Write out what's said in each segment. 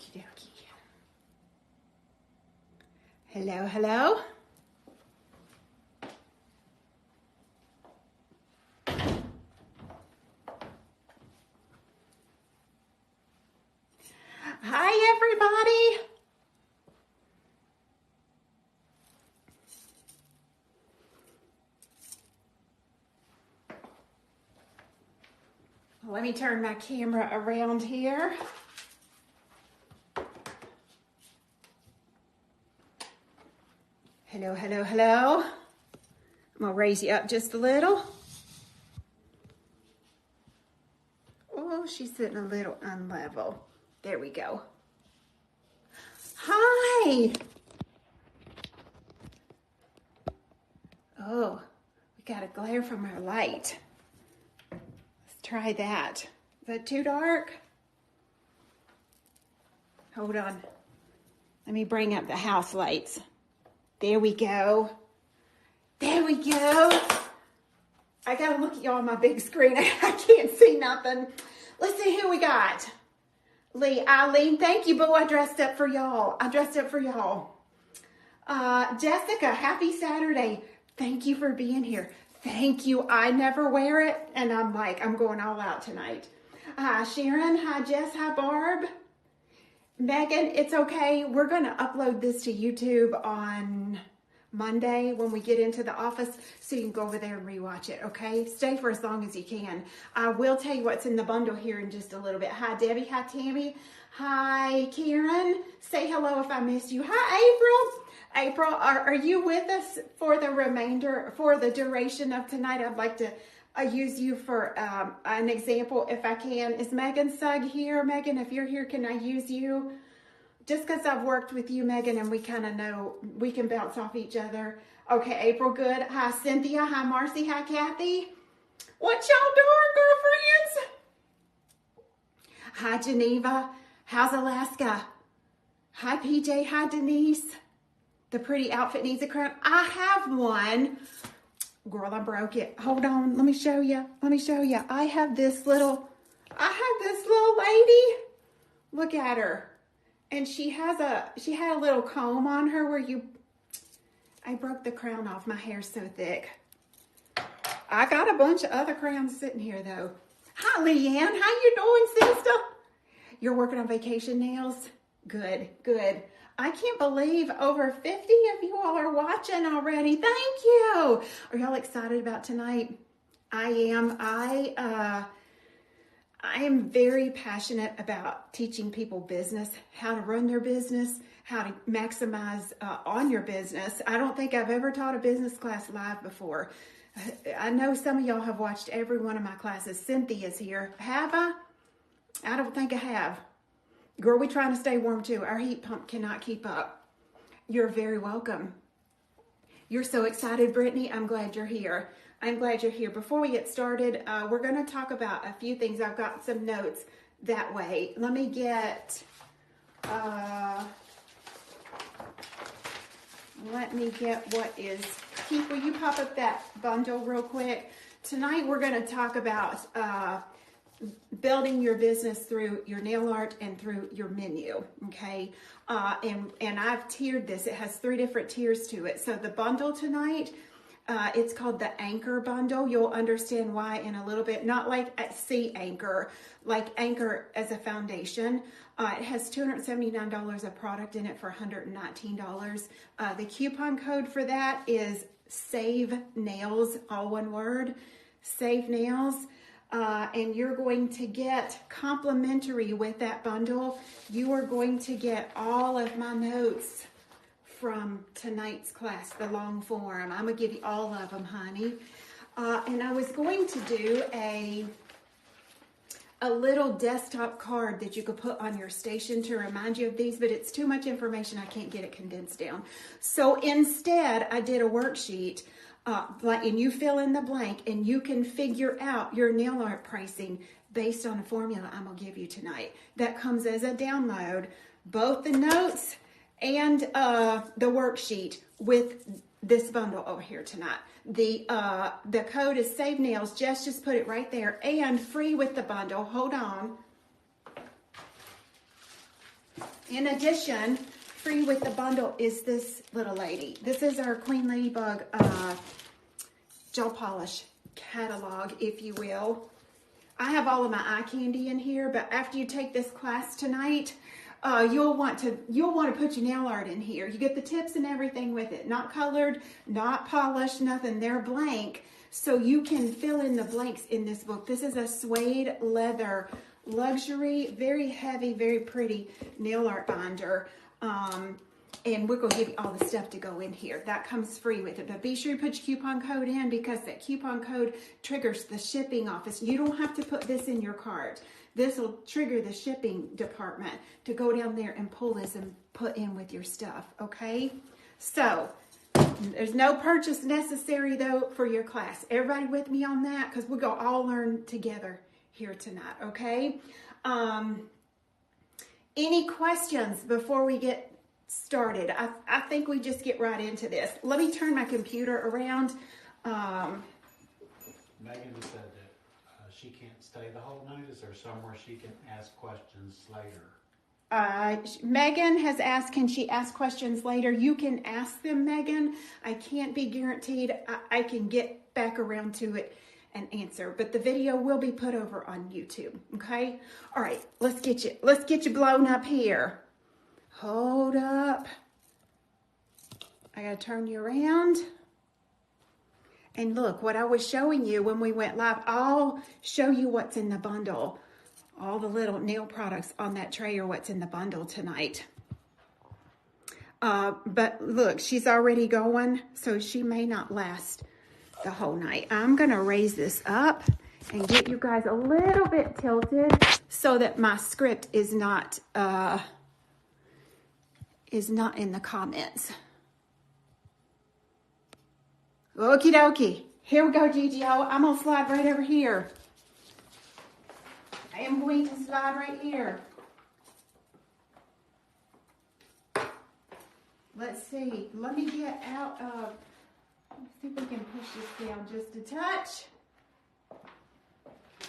Okie dokie. Hello, hello. Hi, everybody. Let me turn my camera around here. Hello, hello, hello. I'm gonna raise you up just a little. Oh, she's sitting a little unlevel. There we go. Hi. Oh, we got a glare from our light. Let's try that. Is that too dark? Hold on. Let me bring up the house lights. There we go. There we go. I gotta look at y'all on my big screen. I can't see nothing. Let's see who we got. Eileen, thank you, boo. I dressed up for y'all. Jessica, happy Saturday. Thank you for being here. Thank you. I never wear it, and I'm going all out tonight. Hi, Sharon. Hi, Jess. Hi, Barb. Megan, it's okay. We're going to upload this to YouTube on Monday when we get into the office, so you can go over there and rewatch it, okay? Stay for as long as you can. I will tell you what's in the bundle here in just a little bit. Hi, Debbie. Hi, Tammy. Hi, Karen. Say hello if I missed you. Hi, April. April, are you with us for the duration of tonight? I'd like to use you for an example if I can. Is Megan Sugg here? Megan, if you're here, can I use you? Just because I've worked with you, Megan, and we kind of know we can bounce off each other. Okay, April, good. Hi, Cynthia. Hi, Marcy. Hi, Kathy. What y'all doing, girlfriends? Hi, Geneva. How's Alaska? Hi, PJ. Hi, Denise. The pretty outfit needs a crown. I have one. Girl, I broke it. Hold on. Let me show you. I have this little lady. Look at her. And she had a little comb on her I broke the crown off. My hair's so thick. I got a bunch of other crowns sitting here though. Hi, Leanne. How you doing, sister? You're working on vacation nails? Good, good. I can't believe over 50 of you all are watching already. Thank you. Are y'all excited about tonight? I am. I am very passionate about teaching people business, how to run their business, how to maximize on your business. I don't think I've ever taught a business class live before. I know some of y'all have watched every one of my classes. Cynthia's here. Have I? I don't think I have. Girl, we trying to stay warm too. Our heat pump cannot keep up. You're very welcome. You're so excited, Brittany. I'm glad you're here. Before we get started, we're going to talk about a few things. I've got some notes that way. Let me get, what is, Keith, will you pop up that bundle real quick? Tonight we're going to talk about building your business through your nail art and through your menu, okay? And I've tiered this. It has 3 different tiers to it. So the bundle tonight, it's called the Anchor Bundle. You'll understand why in a little bit. Not like at Sea Anchor, like Anchor as a foundation. It has $279 of product in it for $119. The coupon code for that is SAVE NAILS, all one word, SAVE NAILS. And you're going to get complimentary with that bundle. You are going to get all of my notes from tonight's class, the long form. I'm going to give you all of them, honey. And I was going to do a little desktop card that you could put on your station to remind you of these, but it's too much information. I can't get it condensed down. So instead, I did a worksheet. And you fill in the blank and you can figure out your nail art pricing based on a formula I'm going to give you tonight. That comes as a download, both the notes and the worksheet with this bundle over here tonight. The code is Save Nails. Just put it right there, and free with the bundle. Hold on. In addition, free with the bundle is this little lady. This is our Queen Ladybug gel polish catalog, if you will. I have all of my eye candy in here, but after you take this class tonight, you'll want to put your nail art in here. You get the tips and everything with it. Not colored, not polished, nothing. They're blank. So you can fill in the blanks in this book. This is a suede leather luxury, very heavy, very pretty nail art binder. And we're going to give you all the stuff to go in here. That comes free with it. But be sure you put your coupon code in, because that coupon code triggers the shipping office. You don't have to put this in your cart. This will trigger the shipping department to go down there and pull this and put in with your stuff, okay? So, there's no purchase necessary, though, for your class. Everybody with me on that? Because we're going to all learn together here tonight, okay? Any questions before we get started? I think we just get right into this. Let me turn my computer around. Megan said that she can't stay the whole night. Is there somewhere she can ask questions later? Megan has asked, can she ask questions later? You can ask them, Megan. I can't be guaranteed I can get back around to it and answer, but the video will be put over on YouTube, okay? All right, let's get you blown up here. Hold up. I gotta turn you around. And look, what I was showing you when we went live, I'll show you what's in the bundle. All the little nail products on that tray are what's in the bundle tonight. But look, she's already going, so she may not last the whole night. I'm gonna raise this up and get you guys a little bit tilted so that my script is not in the comments. Okie dokie. Here we go, GGO. I'm gonna slide right over here. I am going to slide right here. Let's see. Let me get out of, let's see if we can push this down just a touch.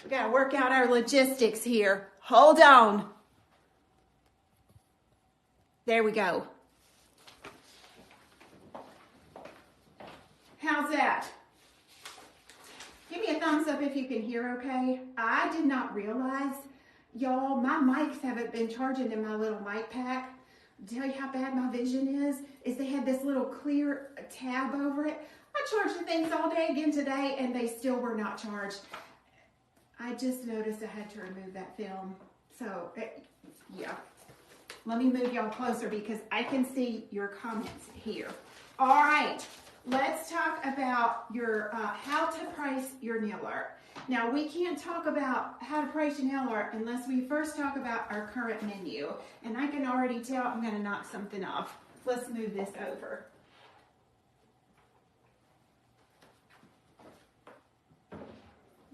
We gotta work out our logistics here. Hold on. There we go. How's that? Give me a thumbs up if you can hear okay. I did not realize, y'all, my mics haven't been charging in my little mic pack. Tell you how bad my vision is they had this little clear tab over it. I charged the things all day again today and they still were not charged. I just noticed I had to remove that film. So, yeah. Let me move y'all closer because I can see your comments here. All right. Let's talk about your how to price your nail art. Now, we can't talk about how to price your nail art unless we first talk about our current menu. And I can already tell I'm going to knock something off. Let's move this over.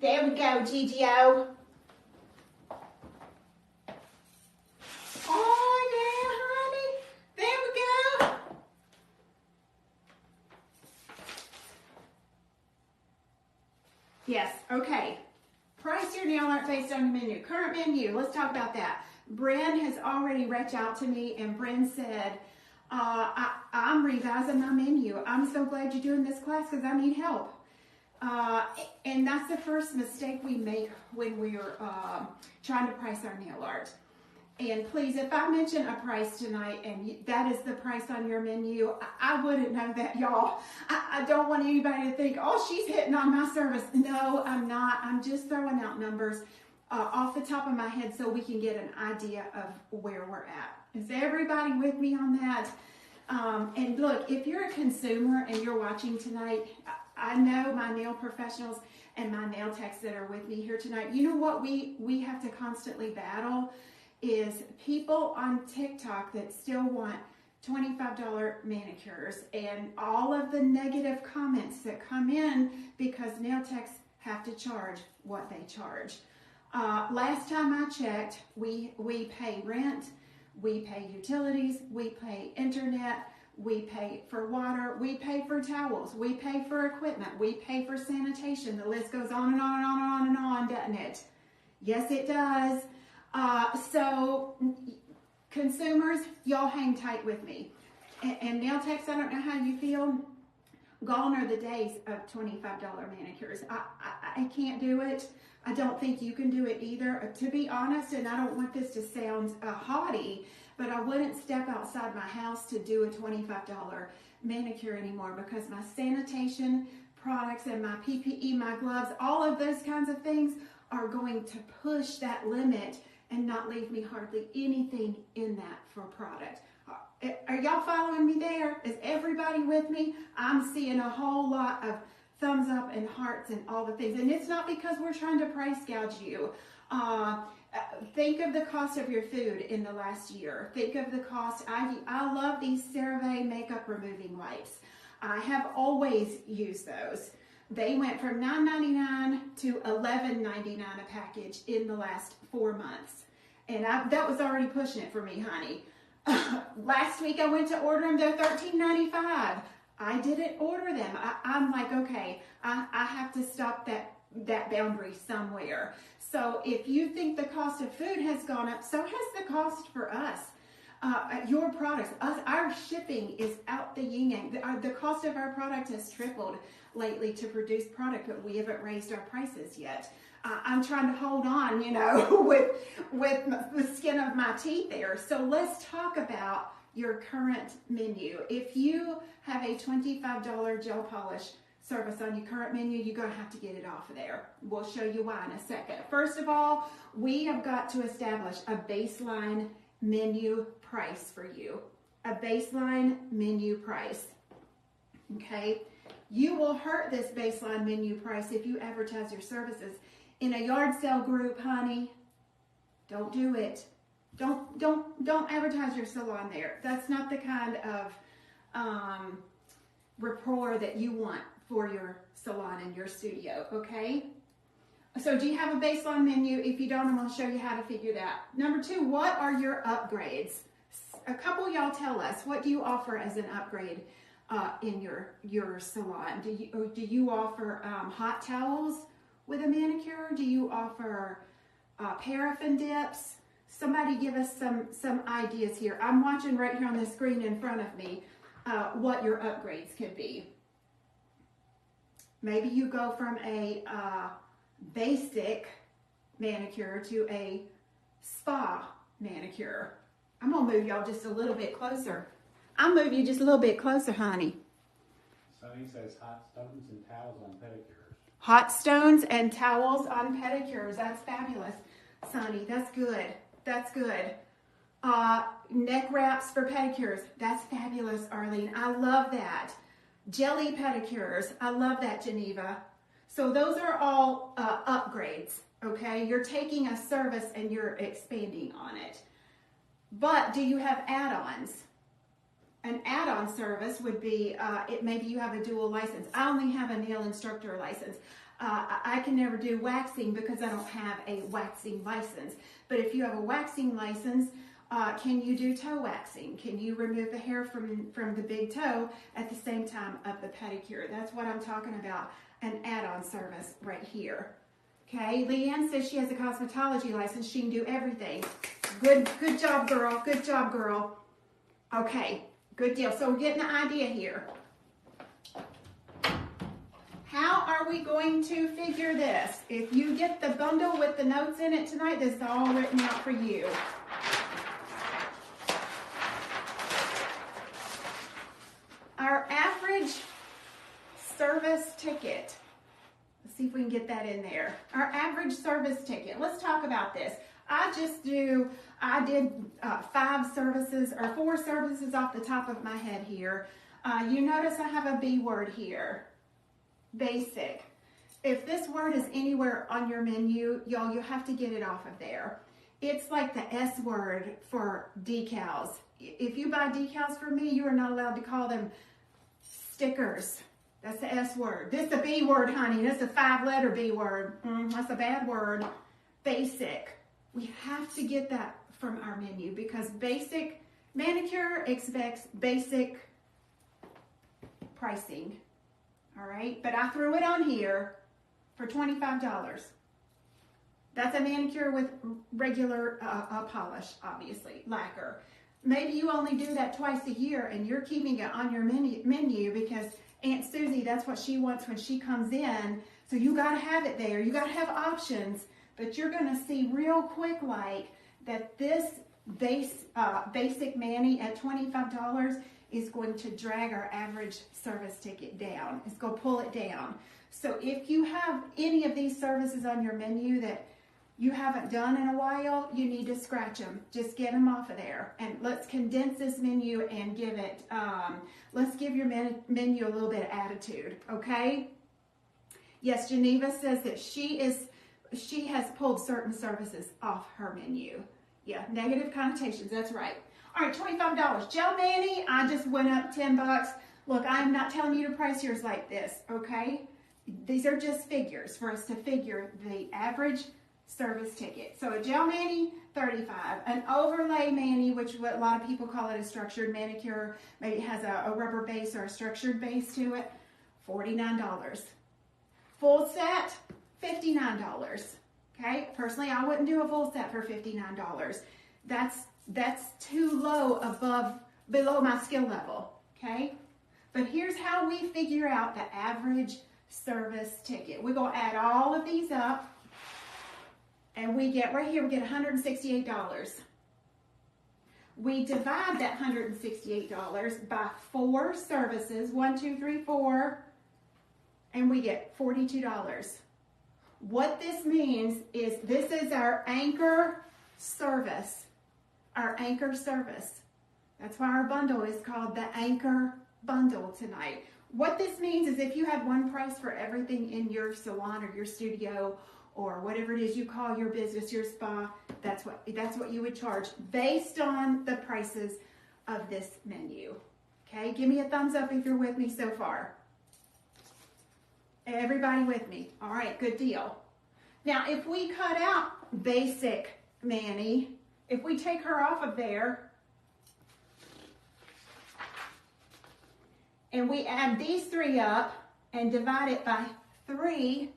There we go, GGO. Oh, yeah, honey. There we go. Yes, okay. Price your nail art based on your menu. Current menu, let's talk about that. Bren has already reached out to me and Bren said, I'm revising my menu. I'm so glad you're doing this class because I need help. And that's the first mistake we make when we're trying to price our nail art. And please, if I mention a price tonight and that is the price on your menu, I wouldn't know that, y'all. I don't want anybody to think, oh, she's hitting on my service. No, I'm not. I'm just throwing out numbers off the top of my head so we can get an idea of where we're at. Is everybody with me on that? And look, if you're a consumer and you're watching tonight, I know my nail professionals and my nail techs that are with me here tonight, you know what we have to constantly battle is people on TikTok that still want $25 manicures and all of the negative comments that come in because nail techs have to charge what they charge. Last time I checked, we pay rent, we pay utilities, we pay internet, we pay for water, we pay for towels, we pay for equipment, we pay for sanitation. The list goes on and on and on and on and on, doesn't it? Yes, it does. So consumers, y'all hang tight with me. And nail techs, I don't know how you feel. Gone are the days of $25 manicures. I can't do it. I don't think you can do it either. To be honest, and I don't want this to sound haughty, but I wouldn't step outside my house to do a $25 manicure anymore because my sanitation products and my PPE, my gloves, all of those kinds of things are going to push that limit and not leave me hardly anything in that for product. Are y'all following me there? Is everybody with me? I'm seeing a whole lot of thumbs up and hearts and all the things. And it's not because we're trying to price gouge you. Think of the cost of your food in the last year. Think of the cost. I love these CeraVe makeup removing wipes. I have always used those. They went from $9.99 to $11.99 a package in the last 4 months. And that was already pushing it for me, honey. Last week I went to order them, they're $13.95. I didn't order them. I'm like, okay, I have to stop that boundary somewhere. So if you think the cost of food has gone up, so has the cost for us. Your products, our shipping is out the yin yang. The cost of our product has tripled lately to produce product, but we haven't raised our prices yet. I'm trying to hold on, you know, with the skin of my teeth there. So let's talk about your current menu. If you have a $25 gel polish service on your current menu, you're going to have to get it off of there. We'll show you why in a second. First of all, we have got to establish a baseline menu price for you. A baseline menu price. Okay? You will hurt this baseline menu price if you advertise your services in a yard sale group, honey. Don't do it. Don't advertise your salon there. That's not the kind of rapport that you want for your salon and your studio, okay? So do you have a baseline menu? If you don't, I'm going to show you how to figure that. Number 2, what are your upgrades? A couple of y'all tell us, what do you offer as an upgrade in your salon? Do you offer hot towels with a manicure? Do you offer paraffin dips? Somebody give us some ideas here. I'm watching right here on the screen in front of me what your upgrades could be. Maybe you go from a basic manicure to a spa manicure. I'm gonna move y'all just a little bit closer. I'll move you just a little bit closer, honey. Sonny says hot stones and towels on pedicures. Hot stones and towels on pedicures. That's fabulous, Sonny. That's good. That's good. Neck wraps for pedicures. That's fabulous, Arlene. I love that. Jelly pedicures. I love that, Geneva. So those are all upgrades, okay? You're taking a service and you're expanding on it. But do you have add-ons? An add-on service would be, maybe you have a dual license. I only have a nail instructor license. I can never do waxing because I don't have a waxing license. But if you have a waxing license, can you do toe waxing? Can you remove the hair from the big toe at the same time of the pedicure? That's what I'm talking about, an add-on service right here. Okay, Leanne says she has a cosmetology license. She can do everything. Good job, girl. Good job, girl. Okay, good deal. So we're getting an idea here. How are we going to figure this? If you get the bundle with the notes in it tonight, this is all written out for you. Our average service ticket, let's see if we can get that in there. Our average service ticket, let's talk about this. I did 5 services or 4 services off the top of my head here. You notice I have a B word here, basic. If this word is anywhere on your menu, y'all, you have to get it off of there. It's like the S word for decals. If you buy decals from me, you are not allowed to call them stickers. That's the S word. This is the B word, honey. This is a 5-letter B word. That's a bad word. Basic. We have to get that from our menu because basic manicure expects basic pricing. All right, but I threw it on here for $25. That's a manicure with regular polish, obviously, lacquer. Maybe you only do that twice a year and you're keeping it on your menu because Aunt Susie, that's what she wants when she comes in. So you got to have it there. You got to have options, but you're going to see real quick like that this basic mani at $25 is going to drag our average service ticket down. It's going to pull it down. So if you have any of these services on your menu that you haven't done in a while, you need to scratch them. Just get them off of there. And let's condense this menu and give it, let's give your menu a little bit of attitude, okay? Yes, Geneva says that she has pulled certain services off her menu. Yeah, negative connotations, that's right. All right, $25. Gel mani, I just went up 10 bucks. Look, I'm not telling you to price yours like this, okay? These are just figures for us to figure the average service ticket. So a gel mani, $35. An overlay mani, which what a lot of people call it a structured manicure, maybe it has a rubber base or a structured base to it, $49. Full set, $59. Okay, personally, I wouldn't do a full set for $59. That's too low below my skill level, okay? But here's how we figure out the average service ticket. We're gonna add all of these up and we get, right here, we get $168. We divide that $168 by 4 services, 1, 2, 3, 4, and we get $42. What this means is this is our anchor service. Our anchor service. That's why our bundle is called the anchor bundle tonight. What this means is if you had one price for everything in your salon or your studio or whatever it is you call your business, your spa, that's what you would charge based on the prices of this menu. Okay, give me a thumbs up if you're with me so far. Everybody with me? All right, good deal. Now, if we cut out basic mani, if we take her off of there and we add these 3 up and divide it by 3,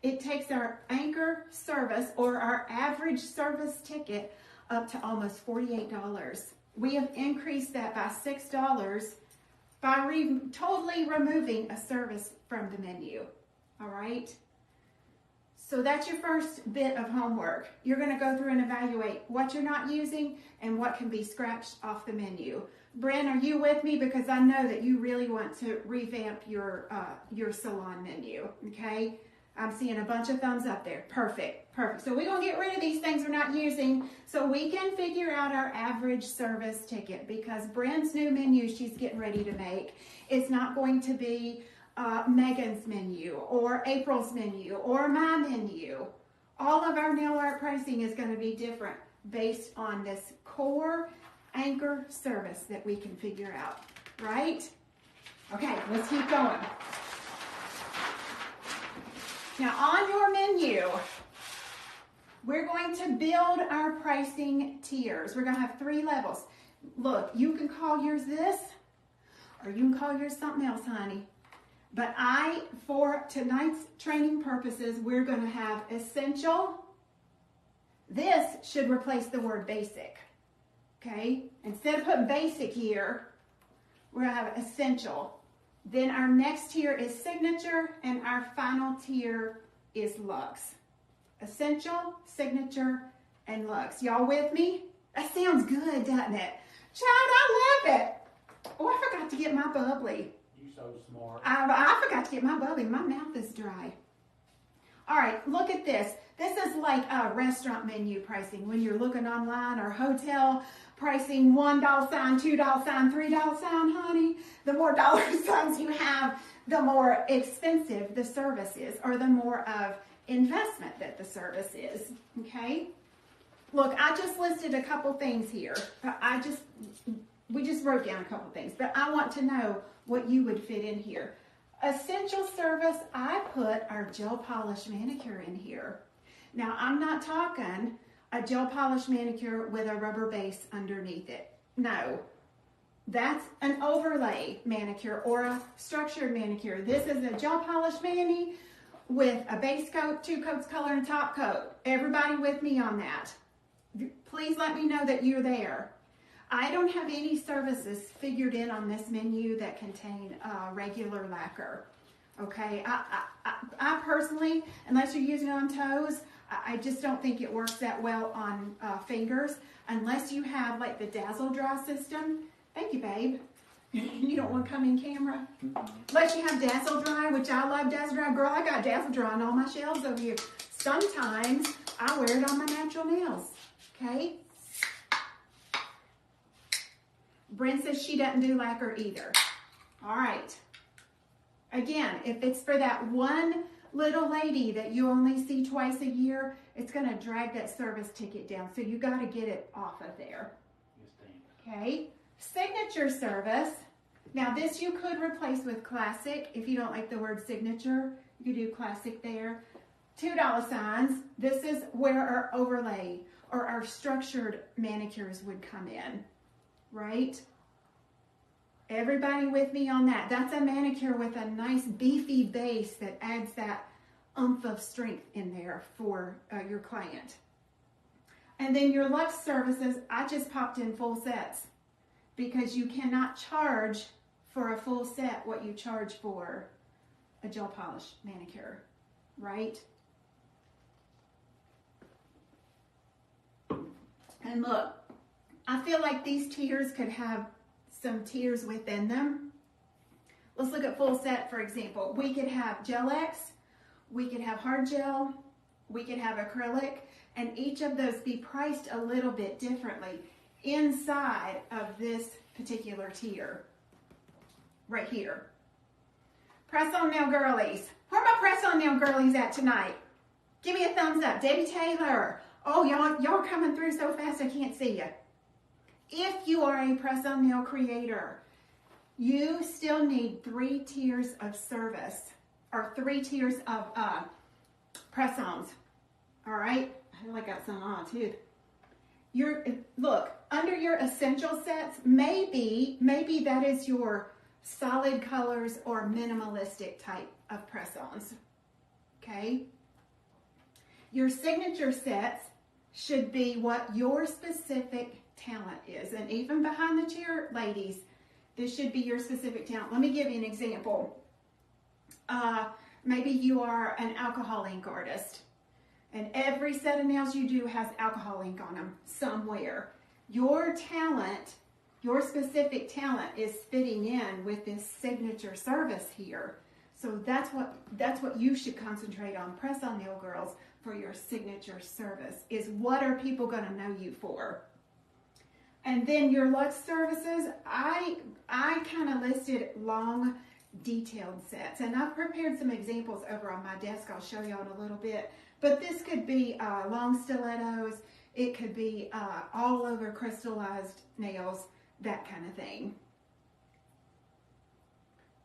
it takes our anchor service or our average service ticket up to almost $48. We have increased that by $6 by totally removing a service from the menu, all right? So that's your first bit of homework. You're gonna go through and evaluate what you're not using and what can be scratched off the menu. Bren, are you with me? Because I know that you really want to revamp your salon menu, okay? I'm seeing a bunch of thumbs up there. Perfect, perfect. So we're gonna get rid of these things we're not using so we can figure out our average service ticket because Bren's new menu she's getting ready to make is not going to be Megan's menu or April's menu or my menu. All of our nail art pricing is going to be different based on this core anchor service that we can figure out, right? Okay, let's keep going. Now on your menu, we're going to build our pricing tiers. We're going to have 3 levels. Look, you can call yours this or you can call yours something else, honey. But for tonight's training purposes, we're going to have essential. This should replace the word basic, okay? Instead of putting basic here, we're going to have essential. Then our next tier is signature, and our final tier is luxe. Essential, signature, and luxe. Y'all with me? That sounds good, doesn't it? Child, I love it. Oh, I forgot to get my bubbly. So smart. I forgot to get my bubbly. My mouth is dry. All right, look at this. This is like a restaurant menu pricing when you're looking online or hotel pricing, $1 sign, $2 sign, $3 sign, honey. The more dollar signs you have, the more expensive the service is or the more of investment that the service is, okay? Look, I just listed a couple things here. We just wrote down a couple things, but I want to know what you would fit in here. Essential service, I put our gel polish manicure in here. Now, I'm not talking a gel polish manicure with a rubber base underneath it. No, that's an overlay manicure or a structured manicure. This is a gel polish mani with a base coat, 2 coats color, and top coat. Everybody with me on that? Please let me know that you're there. I don't have any services figured in on this menu that contain regular lacquer. Okay, I personally, unless you're using it on toes, I just don't think it works that well on fingers, unless you have like the Dazzle Dry system. Thank you, babe. You don't want to come in camera? Unless you have Dazzle Dry, which I love Dazzle Dry. Girl, I got Dazzle Dry on all my shelves over here. Sometimes I wear it on my natural nails, okay? Brent says she doesn't do lacquer either. All right. Again, if it's for that one little lady that you only see twice a year, it's going to drag that service ticket down. So you got to get it off of there. Okay. Signature service. Now this you could replace with classic. If you don't like the word signature, you could do classic there. $2 signs. This is where our overlay or our structured manicures would come in, right? Everybody with me on that? That's a manicure with a nice beefy base that adds that oomph of strength in there for your client. And then your luxe services, I just popped in full sets because you cannot charge for a full set what you charge for a gel polish manicure, right? And look, I feel like these tiers could have some tiers within them. Let's look at full set, for example. We could have Gel X, we could have hard gel, we could have acrylic, and each of those be priced a little bit differently inside of this particular tier right here. Press on nail girlies. Where are my press on nail girlies at tonight? Give me a thumbs up. Debbie Taylor. Oh, y'all are coming through so fast I can't see you. If you are a press on nail creator, you still need 3 tiers of service or 3 tiers of press-ons. All right, I feel like I got some on too. Look, under your essential sets, maybe that is your solid colors or minimalistic type of press-ons. Okay. Your signature sets should be what your specific talent is. And even behind the chair, ladies, this should be your specific talent. Let me give you an example. Maybe you are an alcohol ink artist, and every set of nails you do has alcohol ink on them somewhere. Your talent, your specific talent is fitting in with this signature service here. So that's what you should concentrate on. Press on nail girls for your signature service is what are people going to know you for. And then your luxe services, I kind of listed long detailed sets, and I've prepared some examples over on my desk. I'll show you in a little bit, but this could be long stilettos, it could be all over crystallized nails, that kind of thing.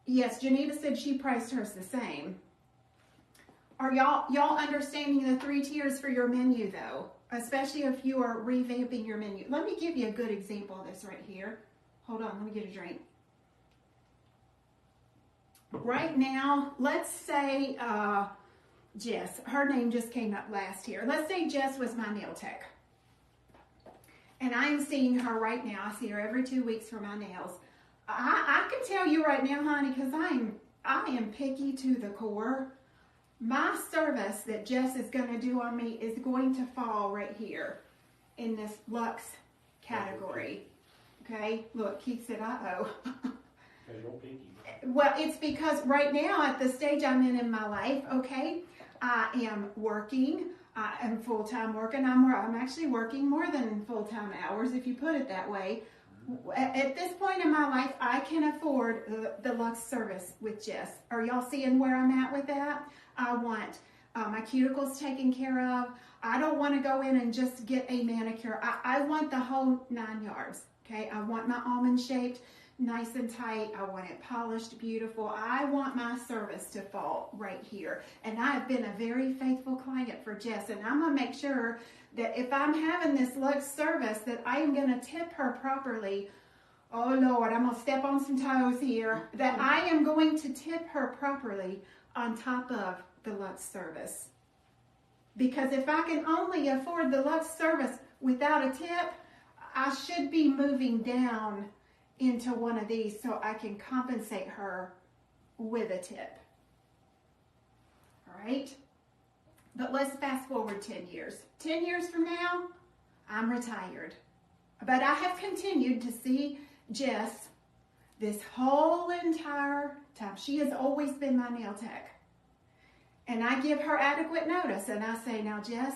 Yes, Geneva said she priced hers the same. Are y'all understanding the 3 tiers for your menu though? Especially if you are revamping your menu. Let me give you a good example of this right here. Hold on, let me get a drink. Right now, let's say Jess, her name just came up last year. Let's say Jess was my nail tech. And I am seeing her right now. I see her every 2 weeks for my nails. I can tell you right now, honey, because I am picky to the core. My service that Jess is going to do on me is going to fall right here in this luxe category. Okay, look, Keith said, uh-oh. Well, it's because right now at the stage I'm in my life, okay, I am working. I am full-time working. I'm actually working more than full-time hours, if you put it that way. At this point in my life, I can afford the luxe service with Jess. Are y'all seeing where I'm at with that? I want my cuticles taken care of. I don't want to go in and just get a manicure. I want the whole 9 yards, okay? I want my almond shaped, nice and tight. I want it polished, beautiful. I want my service to fall right here. And I have been a very faithful client for Jess, and I'm going to make sure that if I'm having this luxe service that I am going to tip her properly oh Lord, I'm gonna step on some toes here, that I am going to tip her properly on top of the Lux service. Because if I can only afford the Lux service without a tip, I should be moving down into one of these so I can compensate her with a tip. All right? But let's fast forward 10 years. 10 years from now, I'm retired. But I have continued to see Jess this whole entire time. She has always been my nail tech. And I give her adequate notice. And I say, now, Jess,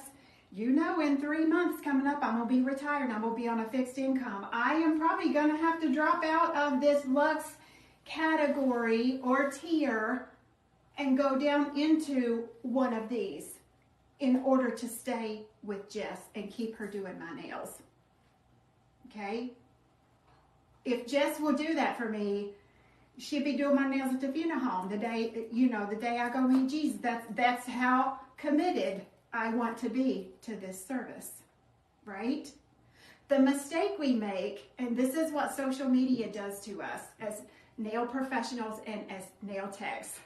you know in 3 months coming up, I'm going to be retired. I'm going to be on a fixed income. I am probably going to have to drop out of this Lux category or tier and go down into one of these in order to stay with Jess and keep her doing my nails. Okay? If Jess will do that for me, she'd be doing my nails at the funeral home the day, the day I go meet Jesus. That's how committed I want to be to this service, right? The mistake we make, and this is what social media does to us as nail professionals and as nail techs.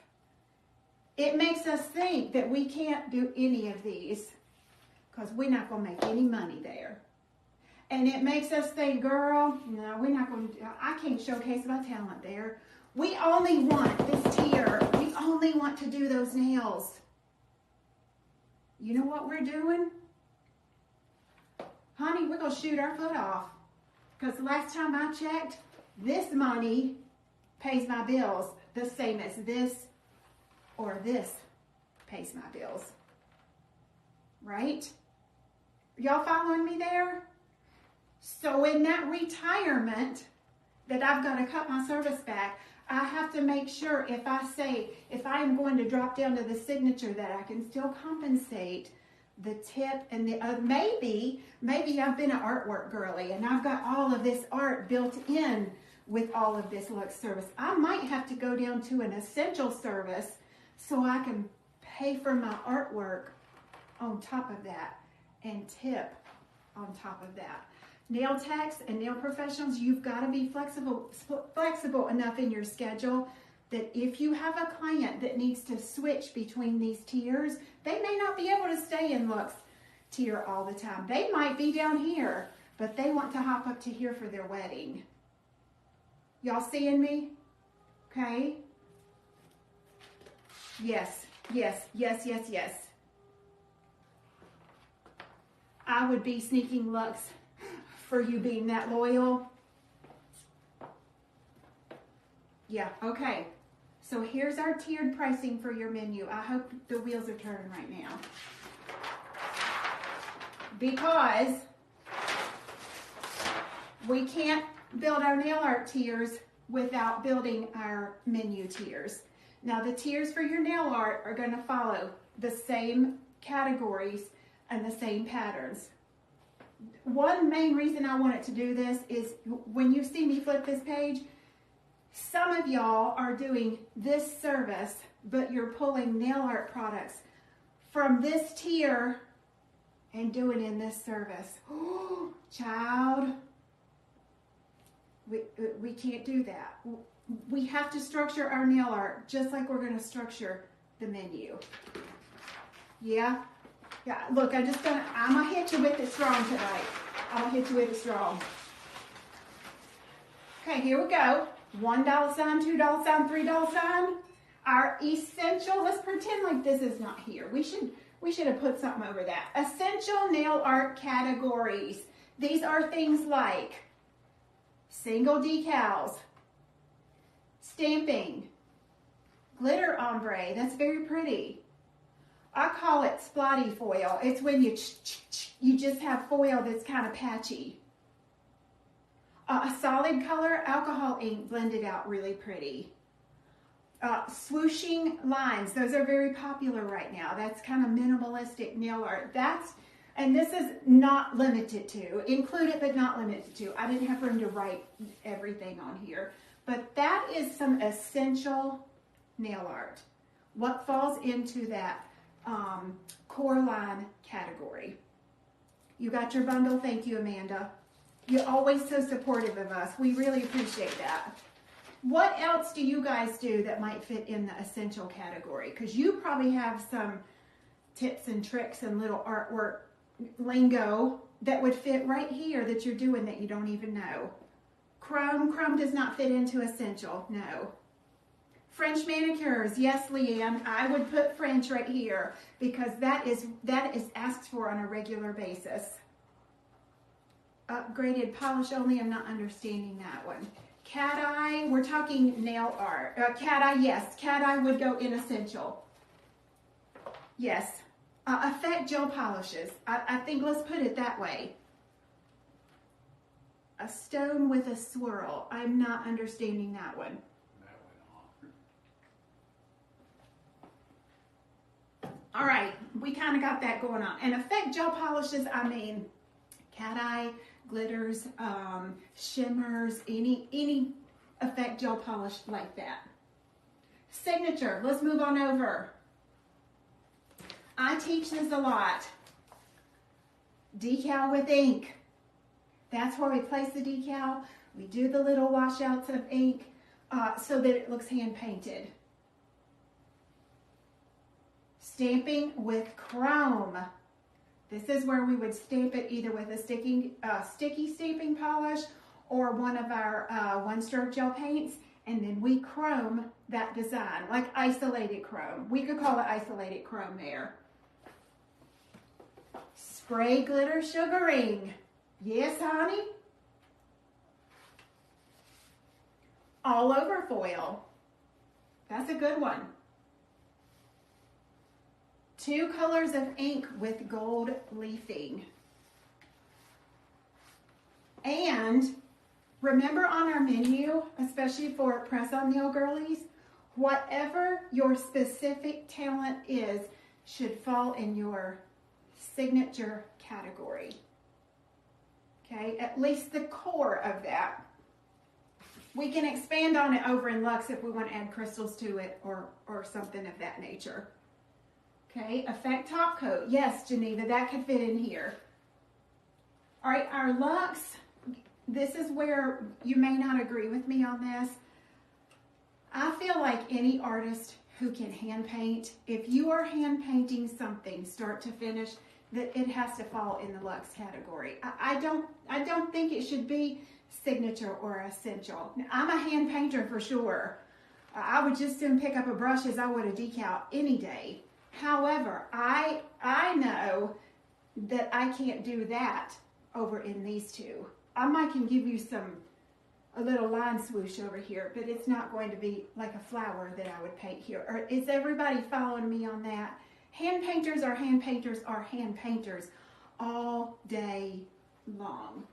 It makes us think that we can't do any of these because we're not going to make any money there. And it makes us think, girl, no, we're not going to, I can't showcase my talent there. We only want this tier. We only want to do those nails. You know what we're doing? Honey, we're going to shoot our foot off. Because last time I checked, this money pays my bills the same as this or this pays my bills. Right? Y'all following me there? So in that retirement that I've got to cut my service back, I have to make sure if I am going to drop down to the signature that I can still compensate the tip and the maybe I've been an artwork girly and I've got all of this art built in with all of this Lux service. I might have to go down to an essential service so I can pay for my artwork on top of that and tip on top of that. Nail techs and nail professionals, you've got to be flexible enough in your schedule that if you have a client that needs to switch between these tiers, they may not be able to stay in Lux tier all the time. They might be down here, but they want to hop up to here for their wedding. Y'all seeing me? Okay? Yes, yes, yes, yes, yes. I would be sneaking Lux for you being that loyal. Yeah, okay. So here's our tiered pricing for your menu. I hope the wheels are turning right now. Because we can't build our nail art tiers without building our menu tiers. Now the tiers for your nail art are going to follow the same categories and the same patterns. One main reason I wanted to do this is when you see me flip this page, some of y'all are doing this service, but you're pulling nail art products from this tier and doing in this service. Oh, child, we can't do that. We have to structure our nail art just like we're going to structure the menu. Yeah? Yeah, look, I'm going to hit you with it strong tonight. I'm going to hit you with it strong. Okay, here we go. $1 sign, $2 sign, $3 sign. Our essential, let's pretend like this is not here. We should have put something over that. Essential nail art categories. These are things like single decals, stamping, glitter ombre, that's very pretty. I call it splotty foil. It's when you just have foil that's kind of patchy. A solid color alcohol ink blended out really pretty. Swooshing lines, those are very popular right now. That's kind of minimalistic nail art. And this is not limited to, included but not limited to. I didn't have room to write everything on here. But that is some essential nail art. What falls into that core line category. You got your bundle? Thank you, Amanda. You're always so supportive of us. We really appreciate that. What else do you guys do that might fit in the essential category? Because you probably have some tips and tricks and little artwork lingo that would fit right here that you're doing that you don't even know. Chrome does not fit into essential, no. French manicures, yes, Leanne, I would put French right here because that is asked for on a regular basis. Upgraded polish only, I'm not understanding that one. Cat eye, we're talking nail art. Cat eye, yes, cat eye would go in essential. Yes. Effect gel polishes, I think let's put it that way. A stone with a swirl, I'm not understanding that one. All right, we kind of got that going on. And effect gel polishes, I mean, cat eye, glitters, shimmers, any effect gel polish like that. Signature, let's move on over. I teach this a lot. Decal with ink. That's where we place the decal. We do the little washouts of ink so that it looks hand painted. Stamping with chrome. This is where we would stamp it either with a sticky stamping polish or one of our one-stroke gel paints, and then we chrome that design, like isolated chrome. We could call it isolated chrome there. Spray glitter sugaring. Yes, honey? All over foil. That's a good one. 2 colors of ink with gold leafing. And remember on our menu, especially for press-on nail girlies, whatever your specific talent is should fall in your signature category. Okay, at least the core of that. We can expand on it over in Luxe if we want to add crystals to it or something of that nature. Okay, effect top coat. Yes, Geneva, that could fit in here. All right, our Luxe, this is where you may not agree with me on this. I feel like any artist who can hand paint, if you are hand painting something start to finish, that it has to fall in the Luxe category. I don't think it should be signature or essential. I'm a hand painter for sure. I would just soon pick up a brush as I would a decal any day. However, I know that I can't do that over in these two. I might can give you a little line swoosh over here, but it's not going to be like a flower that I would paint here. Or is everybody following me on that? Hand painters are hand painters are hand painters all day long.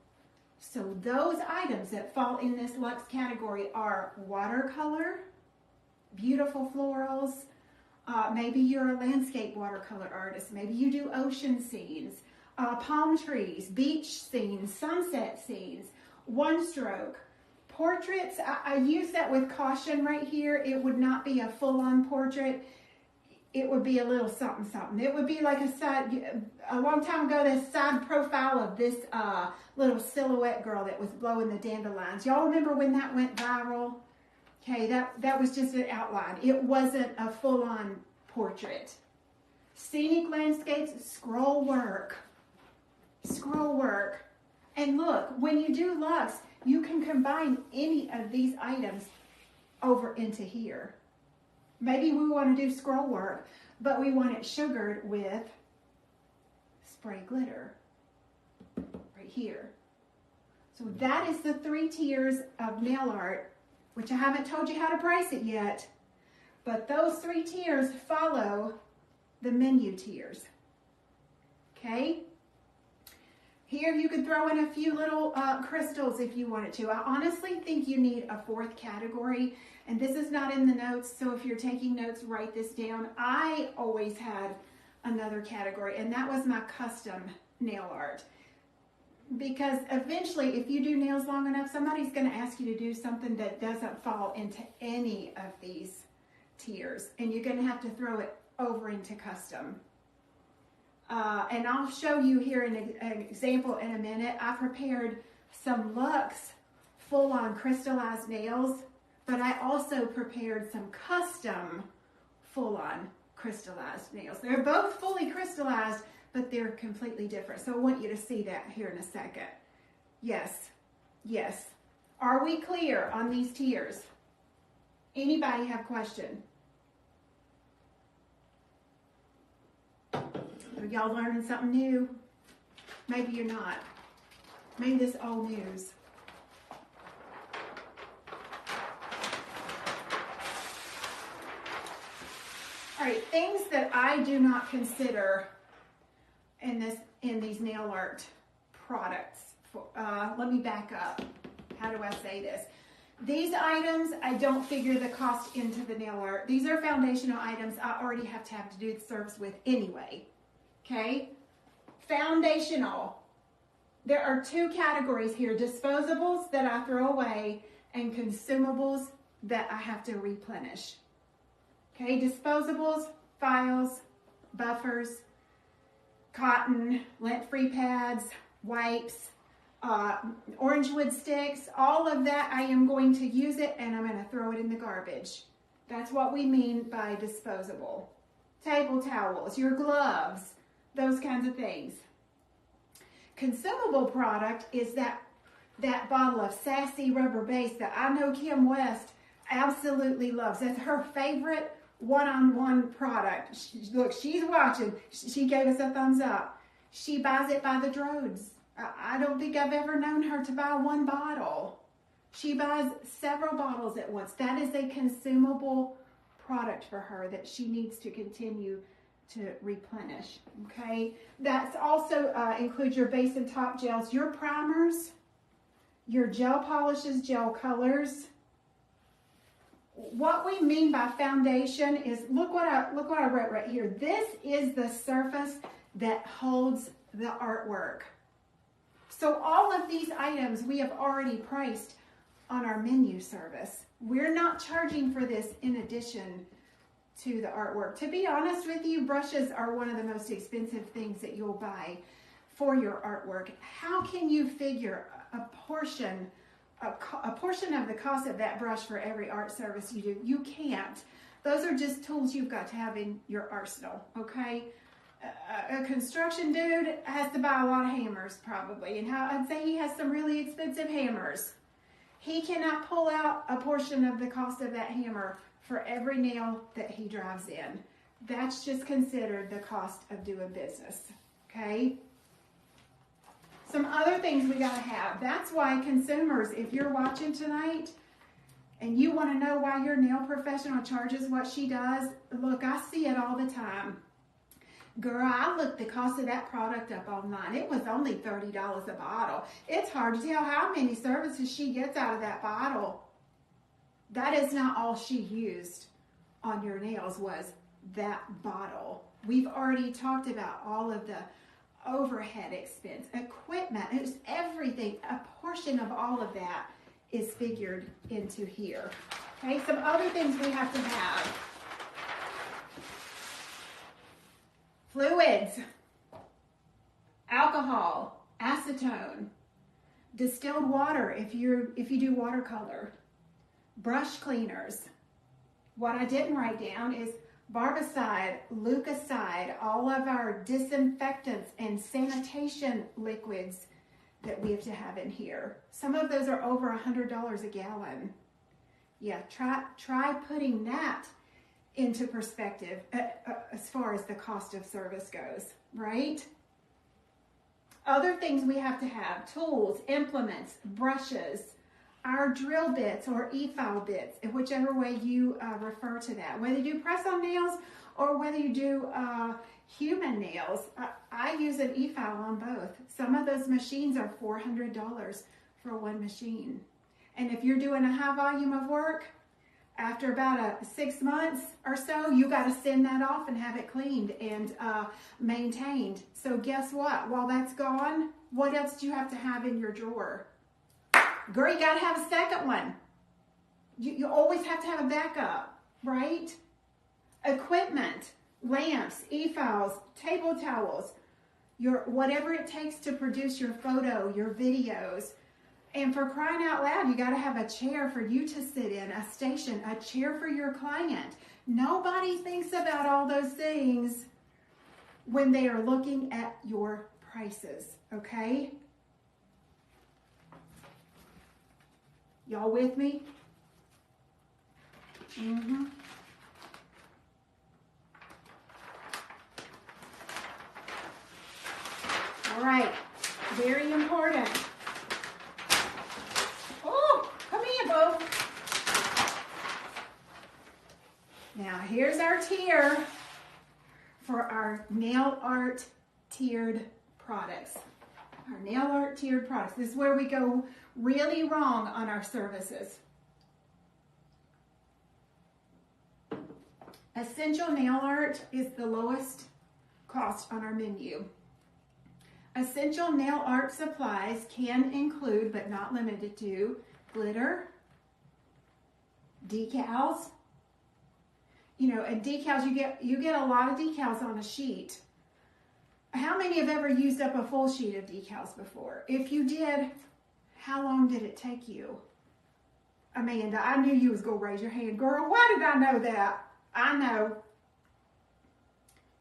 So those items that fall in this Luxe category are watercolor, beautiful florals. Maybe you're a landscape watercolor artist. Maybe you do ocean scenes, palm trees, beach scenes, sunset scenes, one stroke. Portraits, I use that with caution right here. It would not be a full-on portrait. It would be a little something, something. It would be like a long time ago, this side profile of this little silhouette girl that was blowing the dandelions. Y'all remember when that went viral? Okay, that was just an outline. It wasn't a full-on portrait. Scenic landscapes, scroll work. Scroll work. And look, when you do Luxe, you can combine any of these items over into here. Maybe we want to do scroll work, but we want it sugared with spray glitter right here. So that is the 3 tiers of nail art, which I haven't told you how to price it yet, but those 3 tiers follow the menu tiers. Okay? Here you could throw in a few little crystals if you wanted to. I honestly think you need a 4th category, and this is not in the notes, so if you're taking notes, write this down. I always had another category, and that was my custom nail art. Because eventually, if you do nails long enough, somebody's going to ask you to do something that doesn't fall into any of these tiers, and you're going to have to throw it over into custom. And I'll show you here an example in a minute. I prepared some luxe full-on crystallized nails, but I also prepared some custom full-on crystallized nails. They're both fully crystallized, but they're completely different. So I want you to see that here in a second. Yes, yes. Are we clear on these tiers? Anybody have a question? Are y'all learning something new? Maybe you're not. Maybe this old news. All right, things that I do not consider in these nail art products. Let me back up. How do I say this? These items, I don't figure the cost into the nail art. These are foundational items I already have to do the service with anyway. Okay? Foundational. There are two categories here: disposables that I throw away and consumables that I have to replenish. Okay, disposables, files, buffers, cotton, lint-free pads, wipes, orange wood sticks, all of that. I am going to use it and I'm going to throw it in the garbage. That's what we mean by disposable. Table towels, your gloves, those kinds of things. Consumable product is that bottle of Sassy Rubber Base that I know Kim West absolutely loves. That's her favorite one-on-one product. Look, she's watching. She gave us a thumbs up. She buys it by the droves. I don't think I've ever known her to buy one bottle. She buys several bottles at once. That is a consumable product for her that she needs to continue to replenish. Okay, that's also includes your base and top gels, your primers, your gel polishes, gel colors. What we mean by foundation is, look what I wrote right here. This is the surface that holds the artwork. So all of these items we have already priced on our menu service. We're not charging for this in addition to the artwork. To be honest with you, brushes are one of the most expensive things that you'll buy for your artwork. How can you figure a portion of the cost of that brush for every art service you do? You can't. Those are just tools you've got to have in your arsenal, okay? A construction dude has to buy a lot of hammers probably, and I'd say he has some really expensive hammers. He cannot pull out a portion of the cost of that hammer for every nail that he drives in. That's just considered the cost of doing business, okay? Some other things we gotta have. That's why consumers, if you're watching tonight and you wanna know why your nail professional charges what she does, look, I see it all the time. Girl, I looked the cost of that product up online. It was only $30 a bottle. It's hard to tell how many services she gets out of that bottle. That is not all she used on your nails, was that bottle. We've already talked about all of the overhead expense, equipment, it's everything. A portion of all of that is figured into here. Okay, some other things we have to have. Fluids, alcohol, acetone, distilled water if you do watercolor, brush cleaners. What I didn't write down is barbicide, leucocide, all of our disinfectants and sanitation liquids that we have to have in here. Some of those are over $100 a gallon. Yeah, try putting that into perspective as far as the cost of service goes, right? Other things we have to have: tools, implements, brushes, our drill bits or e-file bits, whichever way you refer to that. Whether you do press-on nails or whether you do human nails, I use an e-file on both. Some of those machines are $400 for one machine. And if you're doing a high volume of work, after about 6 months or so, you got to send that off and have it cleaned and maintained. So guess what? While that's gone, what else do you have to have in your drawer? Girl, you got to have a second one. You always have to have a backup, right? Equipment, lamps, e-files, table towels, whatever it takes to produce your photo, your videos, And for crying out loud, you got to have a chair for you to sit in, a station, a chair for your client. Nobody thinks about all those things when they are looking at your prices, okay? Y'all with me? Mm-hmm. All right, very important. Oh, come here, Bo. Now, here's our tier for our nail art tiered products. Our nail art tiered products. This is where we go really wrong on our services. Essential nail art is the lowest cost on our menu. Essential nail art supplies can include, but not limited to, glitter, decals. You know, and decals, you get a lot of decals on a sheet. How many have ever used up a full sheet of decals before? If you did, how long did it take you? Amanda, I knew you was going to raise your hand. Girl, why did I know that? I know.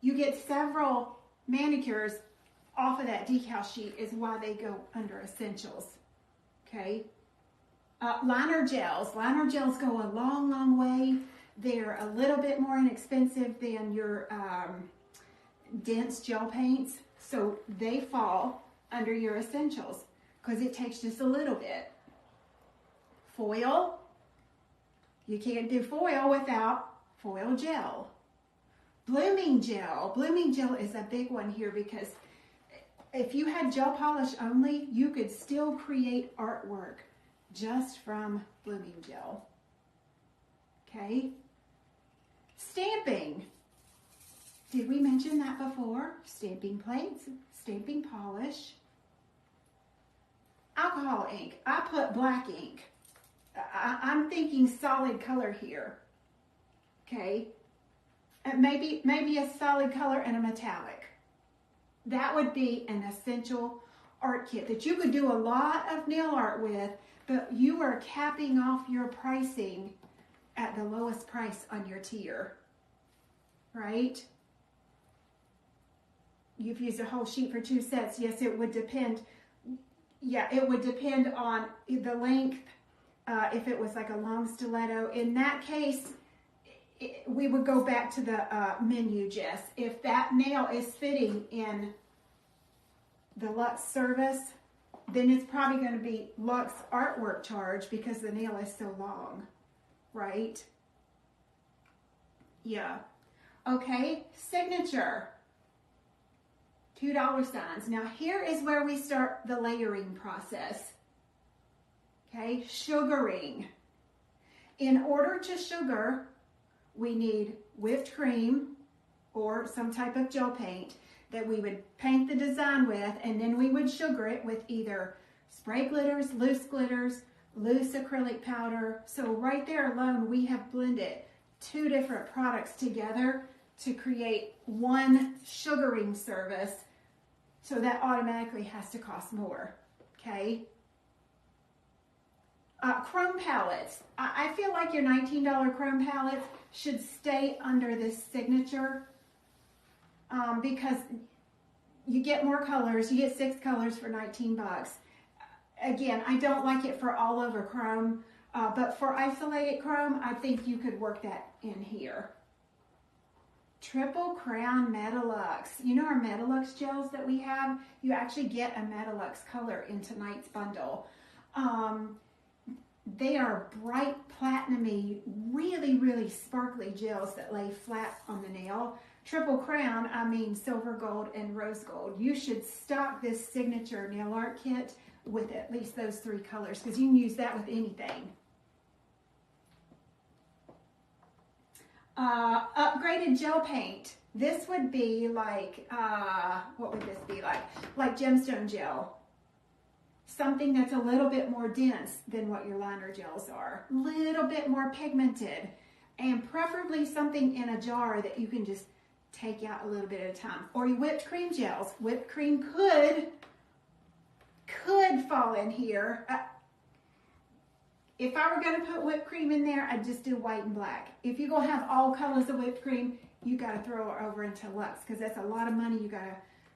You get several manicures off of that decal sheet is why they go under essentials, okay? Liner gels. Liner gels go a long, long way. They're a little bit more inexpensive than your dense gel paints, so they fall under your essentials because it takes just a little bit. Foil. You can't do foil without foil gel. Blooming gel. Blooming gel is a big one here because if you had gel polish only, you could still create artwork just from blooming gel. Okay? Stamping. Did we mention that before? Stamping plates, stamping polish. Alcohol ink. I put black ink. I'm thinking solid color here. Okay? And maybe a solid color and a metallic. That would be an essential art kit that you could do a lot of nail art with, but you are capping off your pricing at the lowest price on your tier, right? You've used a whole sheet for 2 sets. Yes, it would depend. Yeah, it would depend on the length. If it was like a long stiletto, in that case, we would go back to the menu, Jess. If that nail is fitting in the Luxe service, then it's probably going to be Luxe artwork charge because the nail is so long, right? Yeah. Okay, signature. $2 signs. Now here is where we start the layering process. Okay, sugaring. In order to sugar, we need whipped cream or some type of gel paint that we would paint the design with, and then we would sugar it with either spray glitters, loose acrylic powder. So right there alone, we have blended 2 different products together to create one sugaring service. So that automatically has to cost more, okay? Chrome palettes. I feel like your $19 chrome palettes should stay under this signature because you get more colors. You get 6 colors for 19 bucks. Again, I don't like it for all over chrome, but for isolated chrome, I think you could work that in here. Triple Crown Metalux. You know our Metalux gels that we have? You actually get a Metalux color in tonight's bundle. They are bright platinumy, really, really sparkly gels that lay flat on the nail. Triple Crown, I mean silver gold and rose gold. You should stock this signature nail art kit with at least those 3 colors because you can use that with anything. Upgraded gel paint. This would be like, what would this be like? Like gemstone gel. Something that's a little bit more dense than what your liner gels are. Little bit more pigmented. And preferably something in a jar that you can just take out a little bit at a time. Or your whipped cream gels. Whipped cream could fall in here. If I were gonna put whipped cream in there, I'd just do white and black. If you're gonna have all colors of whipped cream, you gotta throw it over into Luxe, because that's a lot of money you gotta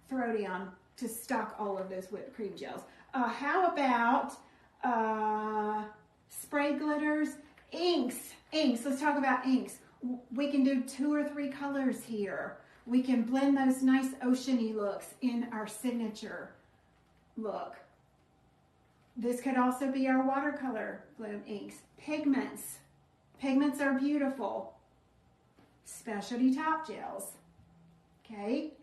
throw down to stock all of those whipped cream gels. How about spray glitters? Inks. Let's talk about inks. We can do 2 or 3 colors here. We can blend those nice oceany looks in our signature look. This could also be our watercolor bloom inks. Pigments. Pigments are beautiful. Specialty top gels. Okay.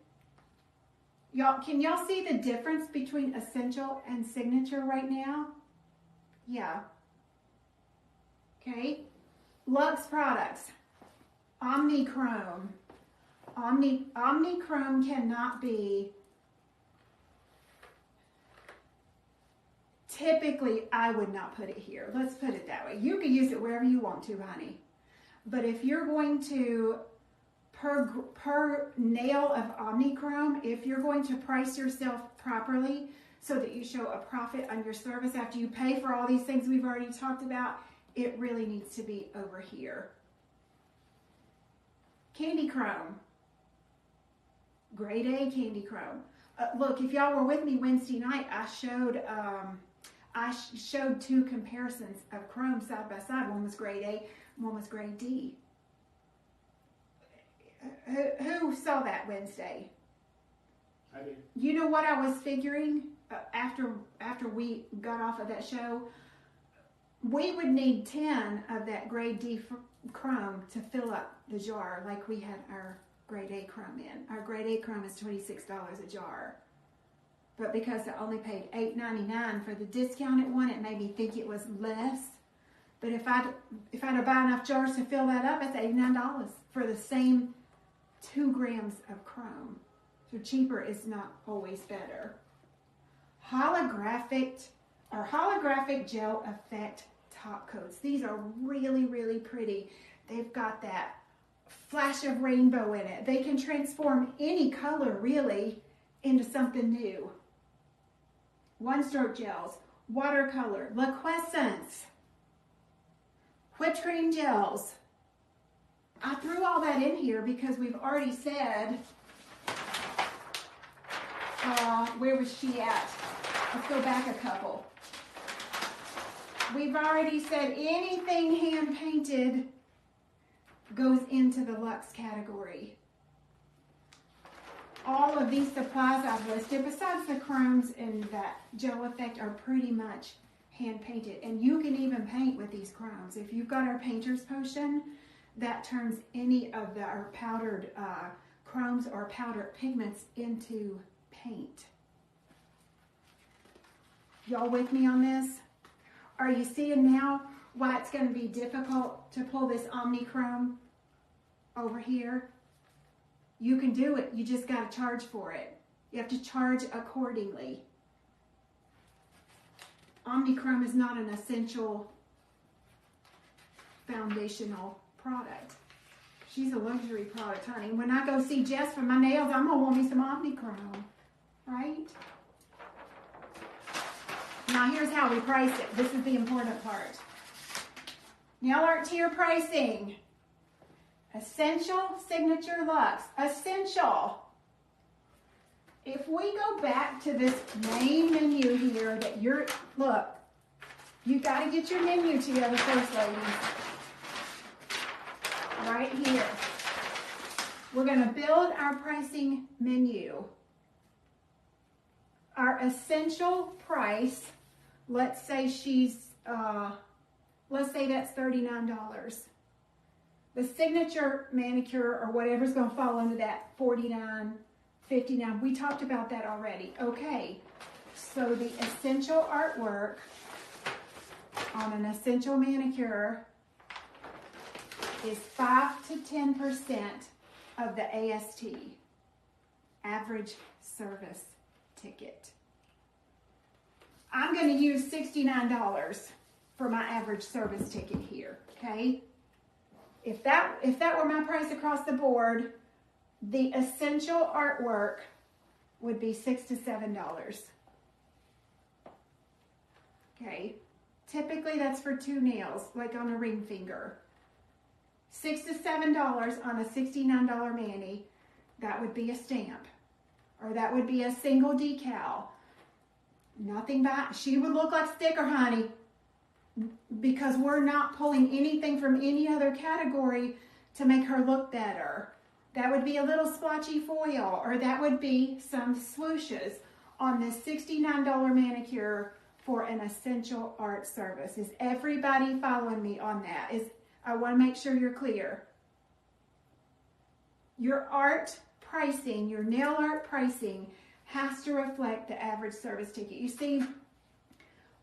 Can y'all see the difference between essential and signature right now? Yeah. Okay. Luxe products. Omnichrome. Omnichrome cannot be, typically I would not put it here. Let's put it that way. You can use it wherever you want to, honey. But if you're going to, per nail of Omnichrome, if you're going to price yourself properly so that you show a profit on your service after you pay for all these things we've already talked about, it really needs to be over here. Candy Chrome. Grade A Candy Chrome. Look, if y'all were with me Wednesday night, I showed 2 comparisons of chrome side by side. One was grade A, one was grade D. Who saw that Wednesday? I did. You know what I was figuring after we got off of that show? We would need 10 of that grade D chrome to fill up the jar like we had our grade A chrome in. Our grade A chrome is $26 a jar. But because I only paid $8.99 for the discounted one, it made me think it was less. But if I had to buy enough jars to fill that up, it's $89 for the same 2 grams of chrome. So cheaper is not always better. Holographic gel effect top coats. These are really, really pretty. They've got that flash of rainbow in it. They can transform any color really into something new. One stroke gels, watercolor, liquescence, whipped cream gels. I threw all that in here because we've already said, where was she at? Let's go back a couple. We've already said anything hand painted goes into the Luxe category. All of these supplies I've listed, besides the chromes and that gel effect, are pretty much hand painted. And you can even paint with these chromes. If you've got our painter's potion, that turns any of our powdered chromes or powdered pigments into paint. Y'all with me on this? Are you seeing now why it's going to be difficult to pull this Omnichrome over here? You can do it. You just got to charge for it. You have to charge accordingly. Omnichrome is not an essential foundational product. She's a luxury product, honey. When I go see Jess for my nails, I'm going to want me some Omnichrome, right? Now here's how we price it. This is the important part. Nail art tier pricing. Essential, Signature, Luxe. Essential. If we go back to this main menu here that look, you got to get your menu together first, ladies. Right here. We're going to build our pricing menu. Our essential price, let's say let's say that's $39. The signature manicure or whatever's going to fall under that, $49, $59. We talked about that already. Okay, so the essential artwork on an essential manicure is 5 to 10% of the AST, average service ticket. I'm going to use $69 for my average service ticket here, okay? If that were my price across the board, the essential artwork would be $6 to $7. Okay, Typically that's for 2 nails, like on a ring finger. $6 to $7 on a $69 mani. That would be a stamp. Or that would be a single decal. Nothing back. She would look like sticker, honey. Because we're not pulling anything from any other category to make her look better. That would be a little splotchy foil, or that would be some swooshes on this $69 manicure for an essential art service. Is everybody following me on that? I want to make sure you're clear. Your art pricing, your nail art pricing has to reflect the average service ticket. You see,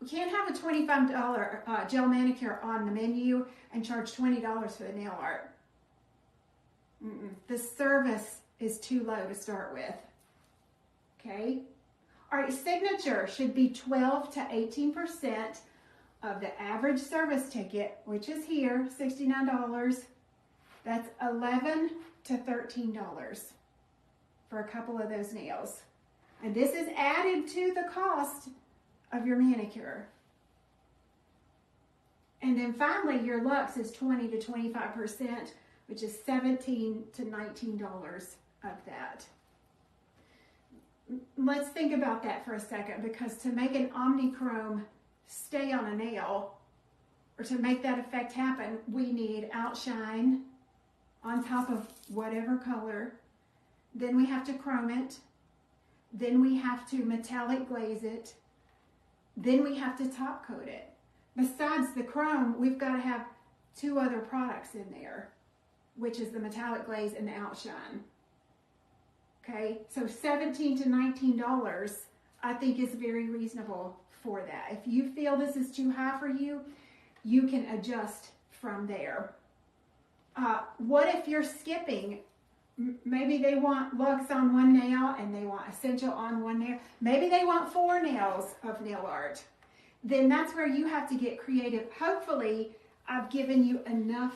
we can't have a $25 gel manicure on the menu and charge $20 for the nail art. The service is too low to start with. Okay? All right, signature should be 12 to 18% of the average service ticket, which is here, $69. That's $11 to $13 for a couple of those nails. And this is added to the cost of your manicure. And then finally, your luxe is 20 to 25%, which is $17 to $19 of that. Let's think about that for a second, because to make an omnichrome stay on a nail, or to make that effect happen, we need outshine on top of whatever color. Then we have to chrome it. Then we have to metallic glaze it. Then we have to top coat it. Besides the chrome, we've got to have 2 other products in there, which is the metallic glaze and the outshine. Okay, so $17 to $19 I think is very reasonable for that. If you feel this is too high for you, you can adjust from there. What if you're skipping? Maybe they want luxe on one nail and they want essential on one nail. Maybe they want 4 nails of nail art. Then that's where you have to get creative. Hopefully, I've given you enough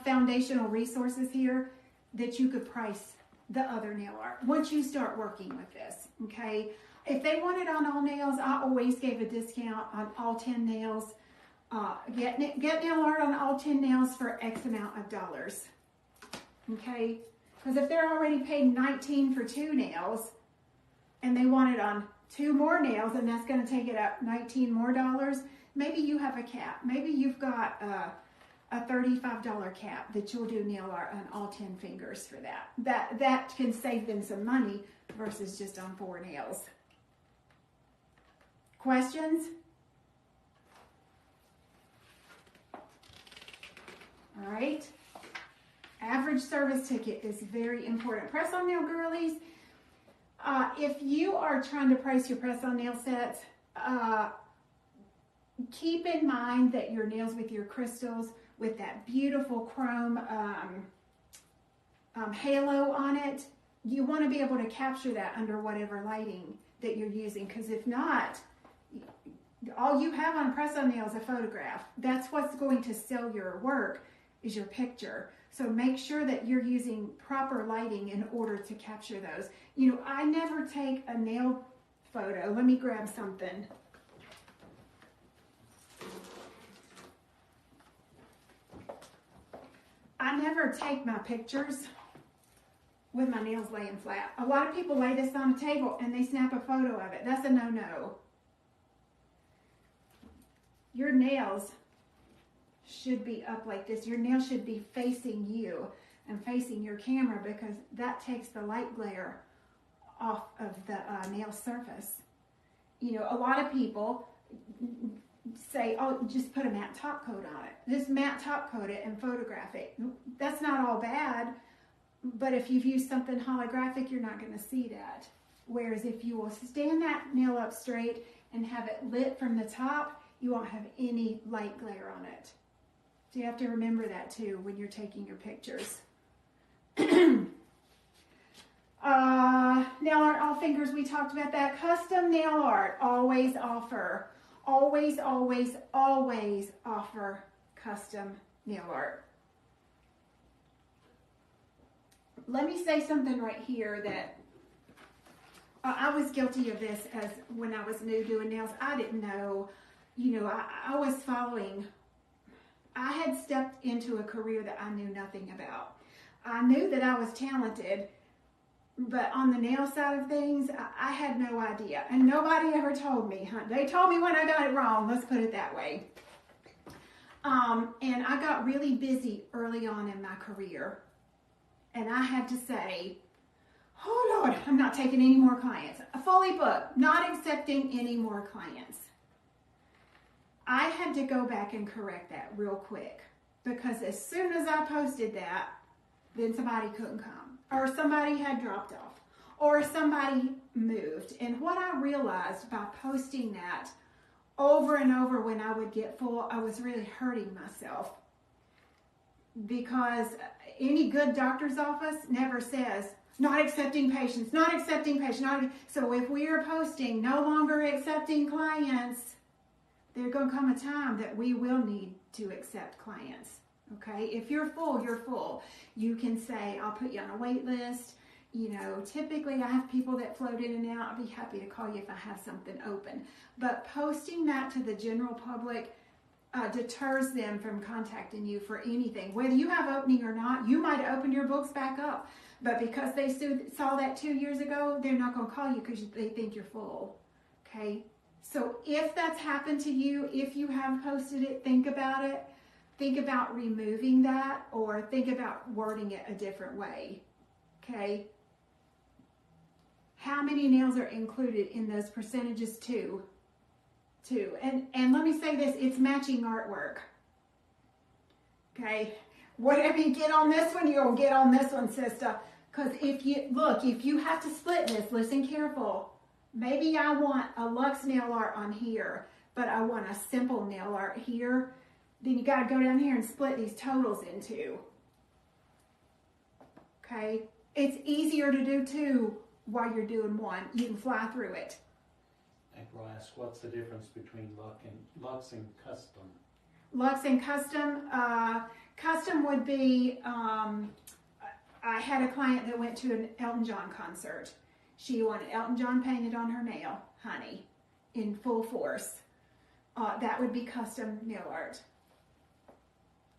foundational resources here that you could price the other nail art once you start working with this, okay? If they want it on all nails, I always gave a discount on all 10 nails. Get nail art on all 10 nails for X amount of dollars, okay? Because if they're already paying $19 for 2 nails and they want it on 2 more nails, and that's going to take it up $19 more, maybe you have a cap. Maybe you've got a $35 cap that you'll do nail art on all 10 fingers for that. That can save them some money versus just on 4 nails. Questions? All right. Average service ticket is very important. Press-on nail girlies, if you are trying to price your press-on nail sets, keep in mind that your nails with your crystals, with that beautiful chrome halo on it, you want to be able to capture that under whatever lighting that you're using, because if not, all you have on press-on nail is a photograph. That's what's going to sell your work, is your picture. So make sure that you're using proper lighting in order to capture those. You know, I never take a nail photo. Let me grab something. I never take my pictures with my nails laying flat. A lot of people lay this on a table and they snap a photo of it. That's a no-no. Your nails should be up like this. Your nail should be facing you and facing your camera, because that takes the light glare off of the nail surface. You know, a lot of people say, oh, just put a matte top coat on it. Just matte top coat it and photograph it. That's not all bad, but if you've used something holographic, you're not going to see that. Whereas if you will stand that nail up straight and have it lit from the top, you won't have any light glare on it. So you have to remember that too when you're taking your pictures. Nail art, all fingers, we talked about that. Custom nail art, always offer. Always, always, always offer custom nail art. Let me say something right here that I was guilty of this as when I was new doing nails. I didn't know, I was following. I had stepped into a career that I knew nothing about. I knew that I was talented, but on the nail side of things, I had no idea. And nobody ever told me. They told me when I got it wrong, let's put it that way. And I got really busy early on in my career. And I had to say, oh Lord, I'm not taking any more clients. Fully booked, not accepting any more clients. I had to go back and correct that real quick, because as soon as I posted that, then somebody couldn't come, or somebody had dropped off, or somebody moved. And what I realized by posting that over and over when I would get full, I was really hurting myself, because any good doctor's office never says, not accepting patients, not accepting patients. So if we are posting no longer accepting clients, there's going to come a time that we will need to accept clients. Okay, if you're full, you're full. You can say, I'll put you on a wait list. Typically I have people that float in and out. I'll be happy to call you if I have something open. But posting that to the general public deters them from contacting you for anything. Whether you have opening or not, you might open your books back up. But because they saw that 2 years ago, they're not going to call you because they think you're full. Okay? So if that's happened to you, if you have posted it, think about it. Think about removing that, or think about wording it a different way. Okay? How many nails are included in those percentages? Two. And let me say this, it's matching artwork. Okay? Whatever you get on this one, you'll get on this one, sister. Because if you have to split this, listen careful. Maybe I want a luxe nail art on here, but I want a simple nail art here. Then you got to go down here and split these totals in two. Okay? It's easier to do two while you're doing one. You can fly through it. April asks, what's the difference between Luxe and Custom? Luxe and Custom. Custom would be, I had a client that went to an Elton John concert. She wanted Elton John painted on her nail, honey, in full force. That would be custom nail art.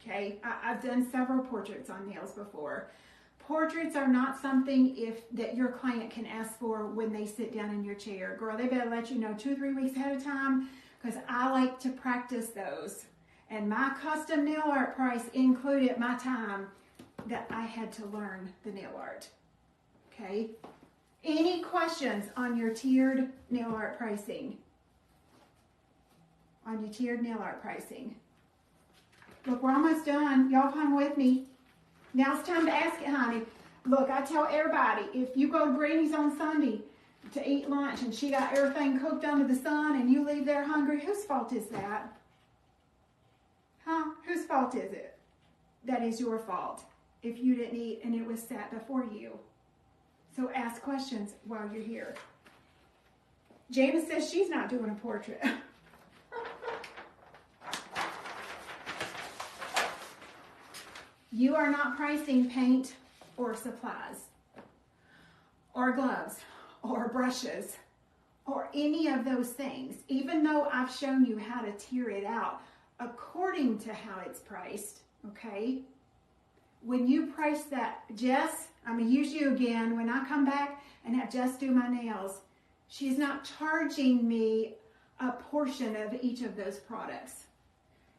Okay, I've done several portraits on nails before. Portraits are not something that your client can ask for when they sit down in your chair. Girl, they better let you know 2 or 3 weeks ahead of time, because I like to practice those. And my custom nail art price included my time that I had to learn the nail art. Okay? Any questions on your tiered nail art pricing? On your tiered nail art pricing? Look, we're almost done. Y'all come with me. Now it's time to ask it, honey. Look, I tell everybody, if you go to Brittany's on Sunday to eat lunch and she got everything cooked under the sun and you leave there hungry, whose fault is that? Huh? Whose fault is it? That is your fault if you didn't eat and it was sat before you. So ask questions while you're here. Janice says she's not doing a portrait. You are not pricing paint or supplies or gloves or brushes or any of those things, even though I've shown you how to tier it out according to how it's priced, okay? When you price that, Jess, I'm going to use you again. When I come back and have Jess do my nails, she's not charging me a portion of each of those products.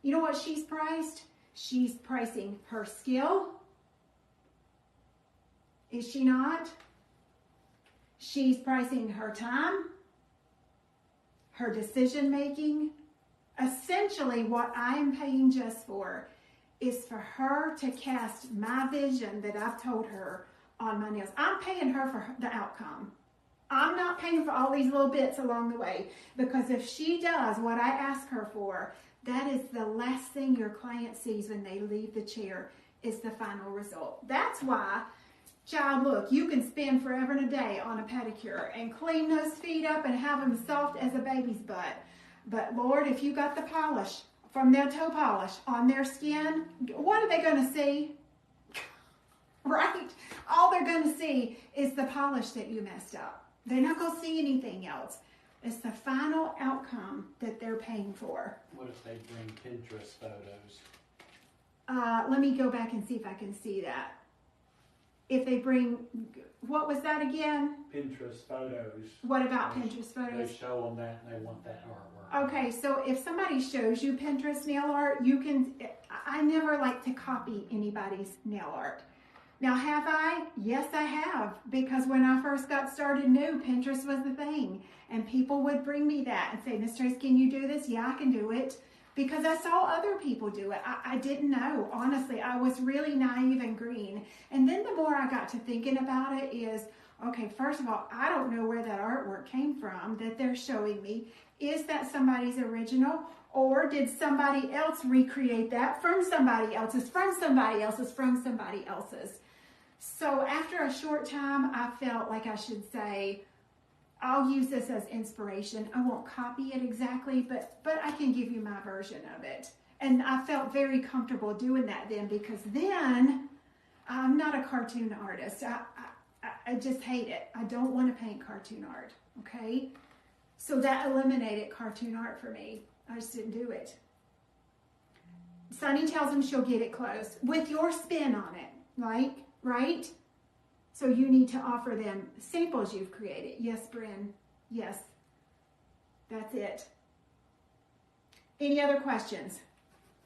You know what she's priced? She's pricing her skill. Is she not? She's pricing her time, her decision making. Essentially, what I am paying Jess for is for her to cast my vision that I've told her on my nails. I'm paying her for the outcome. I'm not paying for all these little bits along the way, because if she does what I ask her for, that is the last thing your client sees when they leave the chair, is the final result. That's why, child, look, you can spend forever and a day on a pedicure and clean those feet up and have them soft as a baby's butt. But Lord, if you got the polish from their toe polish on their skin, what are they going to see? Right? All they're going to see is the polish that you messed up. They're not going to see anything else. It's the final outcome that they're paying for. What if they bring Pinterest photos? Let me go back and see if I can see that. If they bring, what was that again? Pinterest photos. What about Pinterest photos? They show them that and they want that artwork. Okay, so if somebody shows you Pinterest nail art, you can, I never like to copy anybody's nail art. Now, have I? Yes, I have. Because when I first got started new, Pinterest was the thing. And people would bring me that and say, Miss Tracy, can you do this? Yeah, I can do it. Because I saw other people do it. I didn't know. Honestly, I was really naive and green. And then the more I got to thinking about it is, okay, first of all, I don't know where that artwork came from that they're showing me. Is that somebody's original? Or did somebody else recreate that from somebody else's, from somebody else's, from somebody else's? So after a short time, I felt like I should say, I'll use this as inspiration. I won't copy it exactly, but I can give you my version of it. And I felt very comfortable doing that then, because then I'm not a cartoon artist. I just hate it. I don't want to paint cartoon art, okay? So that eliminated cartoon art for me. I just didn't do it. Sunny tells him she'll get it close with your spin on it, like, right? So you need to offer them samples you've created. Yes, Bryn. Yes. That's it. Any other questions?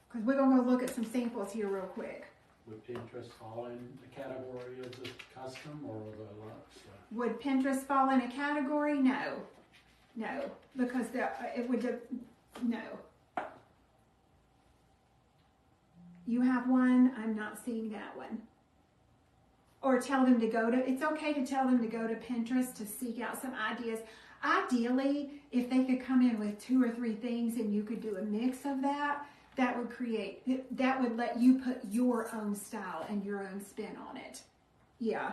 Because we're going to go look at some samples here real quick. Would Pinterest fall in the category of the custom or the luxe? Would Pinterest fall in a category? No. No. Because it would... No. You have one. I'm not seeing that one. Or tell them to go to, it's okay to tell them to go to Pinterest to seek out some ideas. Ideally, if they could come in with 2 or 3 things and you could do a mix of that, that would let you put your own style and your own spin on it. Yeah.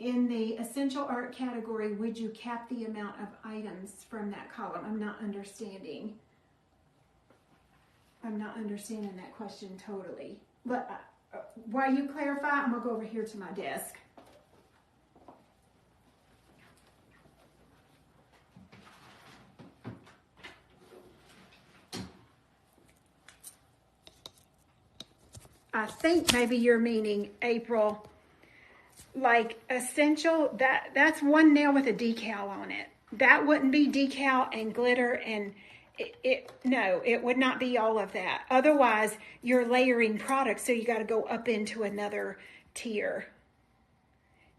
In the essential art category, would you cap the amount of items from that column? I'm not understanding that question totally. But while you clarify, I'm going to go over here to my desk. I think maybe you're meaning, April, like essential, that's one nail with a decal on it. That wouldn't be decal and glitter and no, it would not be all of that. Otherwise, you're layering products, so you got to go up into another tier.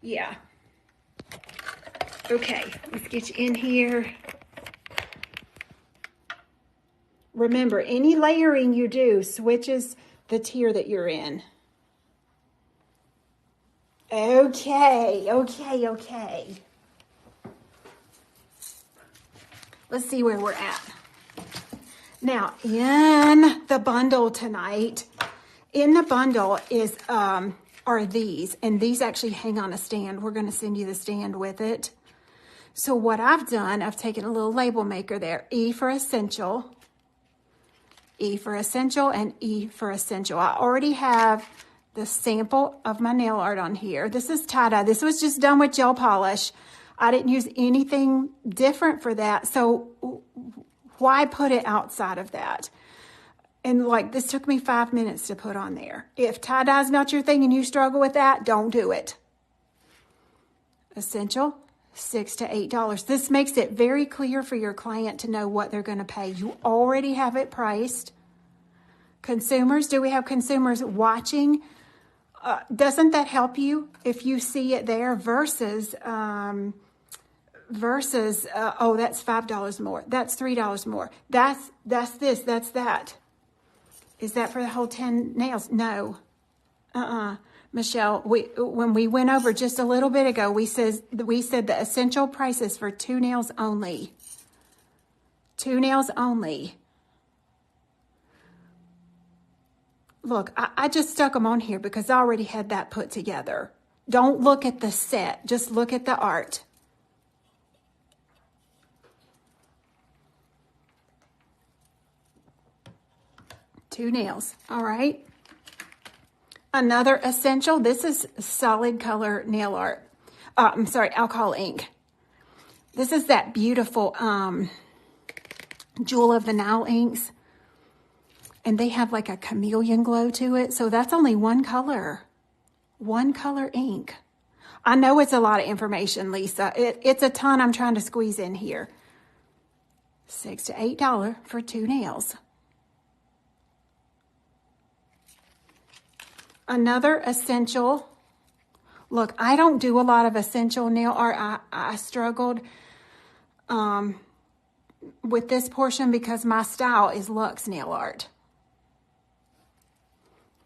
Yeah. Okay, let's get you in here. Remember, any layering you do switches the tier that you're in. Okay. Let's see where we're at. Now, in the bundle tonight, in the bundle is are these, and these actually hang on a stand. We're going to send you the stand with it. So what I've done, I've taken a little label maker there, E for essential, E for essential, and E for essential. I already have the sample of my nail art on here. This is tie-dye. This was just done with gel polish. I didn't use anything different for that. So why put it outside of that? And like, this took me 5 minutes to put on there. If tie-dye is not your thing and you struggle with that, don't do it. Essential, $6 to $8. This makes it very clear for your client to know what they're going to pay. You already have it priced. Consumers, do we have consumers watching? Doesn't that help you if you see it there versus oh, that's $5 more. That's $3 more. That's this, that's that. Is that for the whole 10 nails? No. Michelle, when we went over just a little bit ago, we said the essential price is for 2 nails only. 2 nails only. Look, I just stuck them on here because I already had that put together. Don't look at the set. Just look at the art. Two nails. All right. Another essential. This is solid color nail art. I'm sorry, alcohol ink. This is that beautiful Jewel of the Nile inks. And they have like a chameleon glow to it. So that's only one color ink. I know it's a lot of information, Lisa. It's a ton I'm trying to squeeze in here. $6 to $8 for 2 nails. Another essential. Look, I don't do a lot of essential nail art. I struggled with this portion because my style is luxe nail art.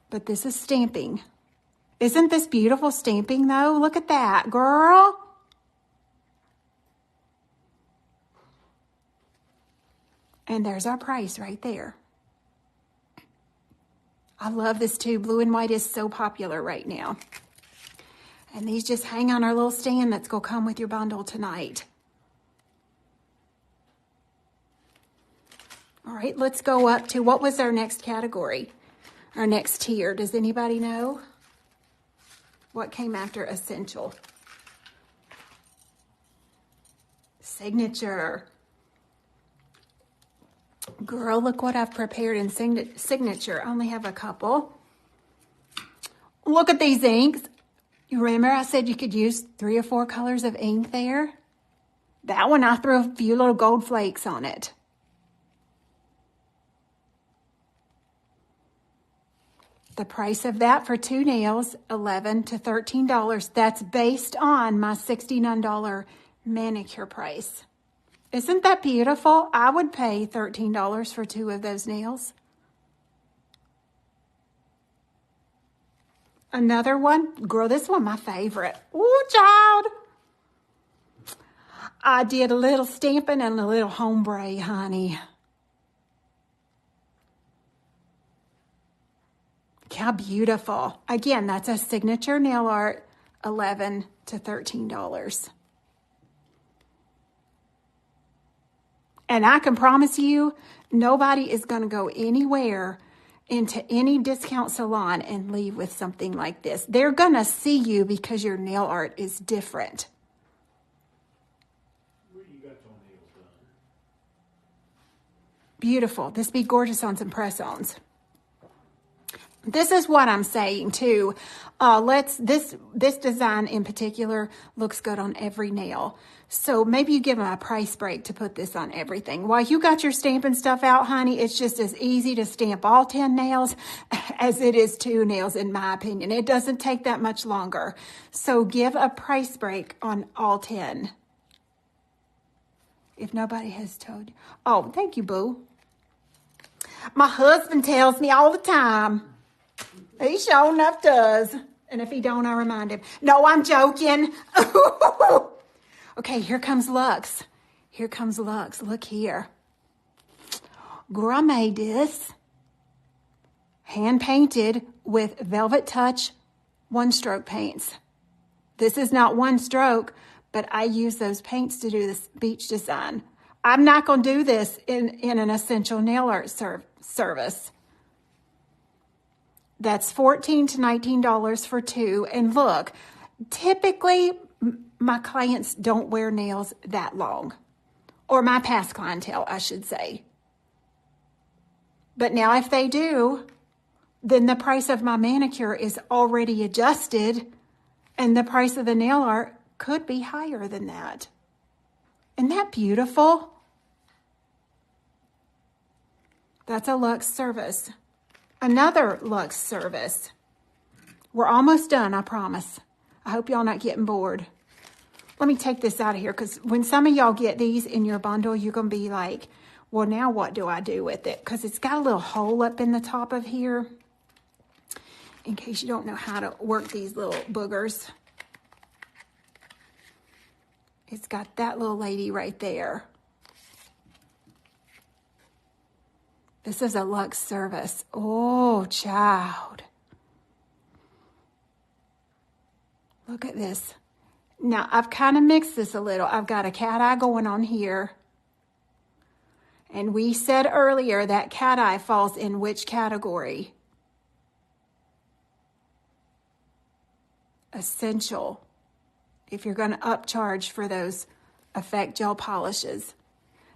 But this is stamping. Isn't this beautiful stamping though? Look at that, girl. And there's our price right there. I love this too. Blue and white is so popular right now. And these just hang on our little stand that's going to come with your bundle tonight. All right, let's go up to, what was our next category? Our next tier. Does anybody know? What came after essential? Signature. Girl, look what I've prepared in signature. I only have a couple. Look at these inks. You remember I said you could use 3 or 4 colors of ink there? That one I threw a few little gold flakes on it. The price of that for 2 nails, $11 to $13. That's based on my $69 manicure price. Isn't that beautiful? I would pay $13 for 2 of those nails. Another one. Girl, this one my favorite. Ooh, child. I did a little stamping and a little ombre, honey. How beautiful. Again, that's a signature nail art, $11 to $13. And I can promise you, nobody is going to go anywhere into any discount salon and leave with something like this. They're going to see you because your nail art is different. Where you got your nails done? Beautiful. This be gorgeous on some press-ons. This is what I'm saying too. This design in particular looks good on every nail. So maybe you give them a price break to put this on everything. While you got your stamping stuff out, honey, it's just as easy to stamp all 10 nails as it is 2 nails, in my opinion. It doesn't take that much longer. So give a price break on all 10. If nobody has told you. Oh, thank you, boo. My husband tells me all the time. He sure enough does. And if he don't, I remind him. No, I'm joking. Okay, here comes Lux. Here comes Lux. Look here. Girl, I made this. Hand painted with Velvet Touch 1-stroke paints. This is not 1 stroke, but I use those paints to do this beach design. I'm not going to do this in an essential nail art service. That's $14 to $19 for 2. And look, typically my clients don't wear nails that long. Or my past clientele, I should say. But now if they do, then the price of my manicure is already adjusted and the price of the nail art could be higher than that. Isn't that beautiful? That's a luxe service. Another luxe service. We're almost done, I promise. I hope y'all not getting bored. Let me take this out of here because when some of y'all get these in your bundle, you're going to be like, well, now what do I do with it? Because it's got a little hole up in the top of here. In case you don't know how to work these little boogers. It's got that little lady right there. This is a luxe service. Oh, child. Look at this. Now, I've kind of mixed this a little. I've got a cat eye going on here. And we said earlier that cat eye falls in which category? Essential. if you're going to upcharge for those effect gel polishes.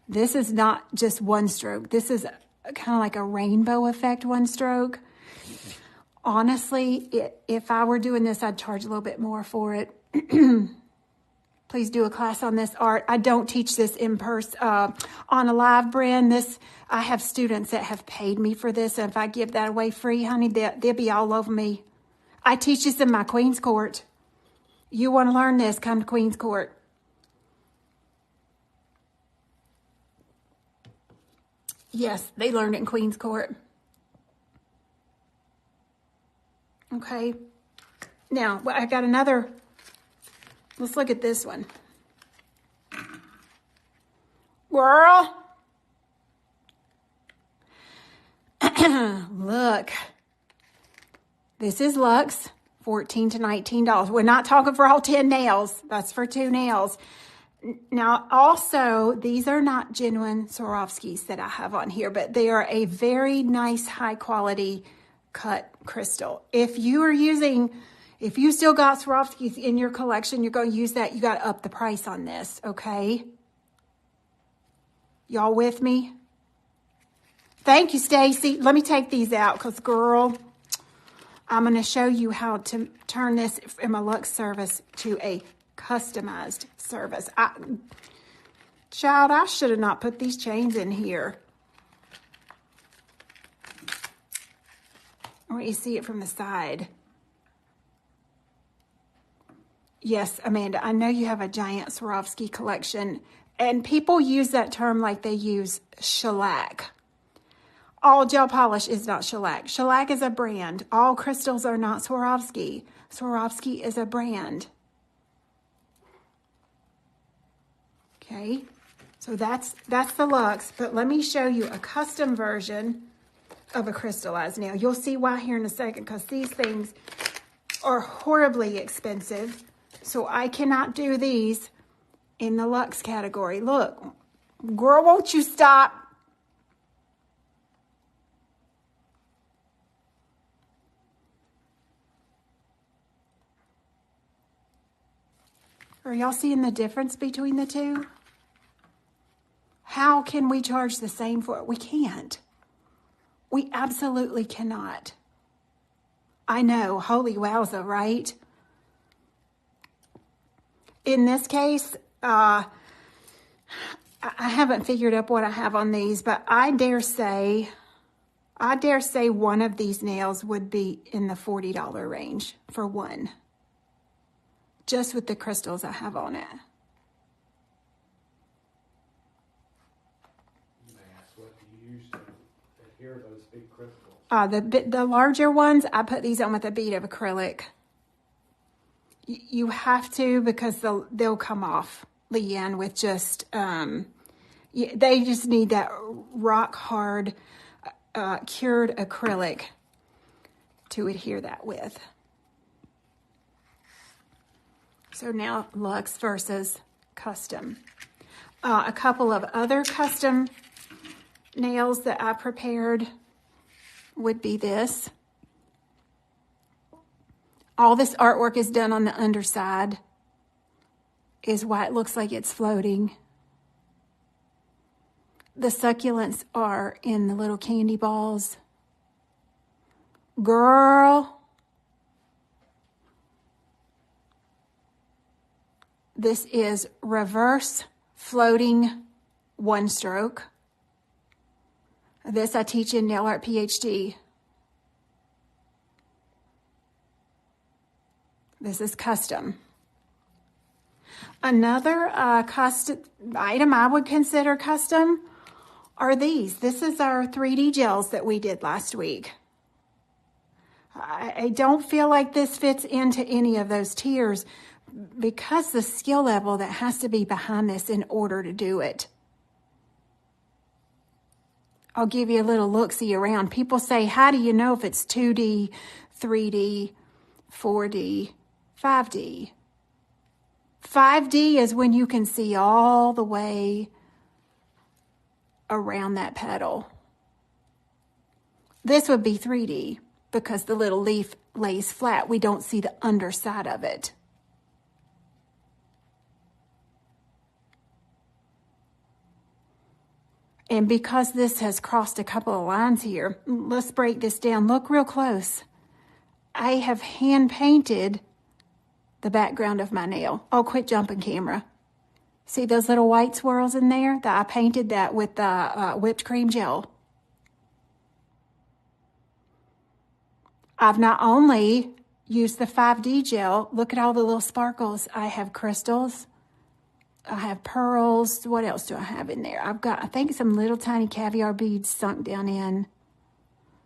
This is not just one stroke. This is kind of like a rainbow effect one stroke. Honestly, if I were doing this, I'd charge a little bit more for it. Please do a class on this art. I don't teach this in person on a live brand. I have students that have paid me for this, and if I give that away free, honey, they'll be all over me. I teach this in my Queen's Court. You want to learn this, come to Queen's Court. Yes, they learned it in Queen's Court. Okay. Now, I got another. Let's look at this one. Girl. Look. This is Luxe, $14 to $19. We're not talking for all 10 nails. That's for 2 nails. Now, also, these are not genuine Swarovskis that I have on here, but they are a very nice, high-quality cut crystal. If you still got Swarovskis in your collection, you're going to use that, you got to up the price on this, okay? Y'all with me? Thank you, Stacy. Let me take these out because, girl, I'm going to show you how to turn this from a Luxe service to a customized service. Child, I should have not put these chains in here. I want you to see it from the side. Yes, Amanda, I know you have a giant Swarovski collection, and people use that term like they use shellac. All gel polish is not shellac. Shellac is a brand. All crystals are not Swarovski. Swarovski is a brand. Okay, so that's the Luxe, but let me show you a custom version of a crystallized nail. You'll see why here in a second, because these things are horribly expensive, so I cannot do these in the Luxe category. Look, girl, won't you stop? Are y'all seeing the difference between the two? How can we charge the same for it? We can't. We absolutely cannot. I know, holy wowza, right? In this case, I haven't figured up what I have on these, but I dare say one of these nails would be in the $40 range for one. Just with the crystals I have on it. What do you use to adhere those big crystals? The larger ones, I put these on with a bead of acrylic. You have to, because they'll come off, Leanne, with just, they just need that rock hard cured acrylic to adhere that with. So now Luxe versus custom. A couple of other custom nails that I prepared would be this. All this artwork is done on the underside, is why it looks like it's floating. The succulents are in the little candy balls. Girl, this is reverse floating one stroke. This I teach in Nail Art PhD. This is custom. Another custom item I would consider custom are these. This is our 3D gels that we did last week. I don't feel like this fits into any of those tiers because the skill level that has to be behind this in order to do it. I'll give you a little look-see around. People say, how do you know if it's 2D, 3D, 4D, 5D? 5D is when you can see all the way around that petal. This would be 3D because the little leaf lays flat. We don't see the underside of it. And because this has crossed a couple of lines here, let's break this down. Look real close. I have hand painted the background of my nail. Oh, quit jumping, camera. See those little white swirls in there? I painted that with the whipped cream gel. I've not only used the 5D gel, look at all the little sparkles. I have crystals. I have pearls. What else do I have in there? I've got, I think, some little tiny caviar beads sunk down in.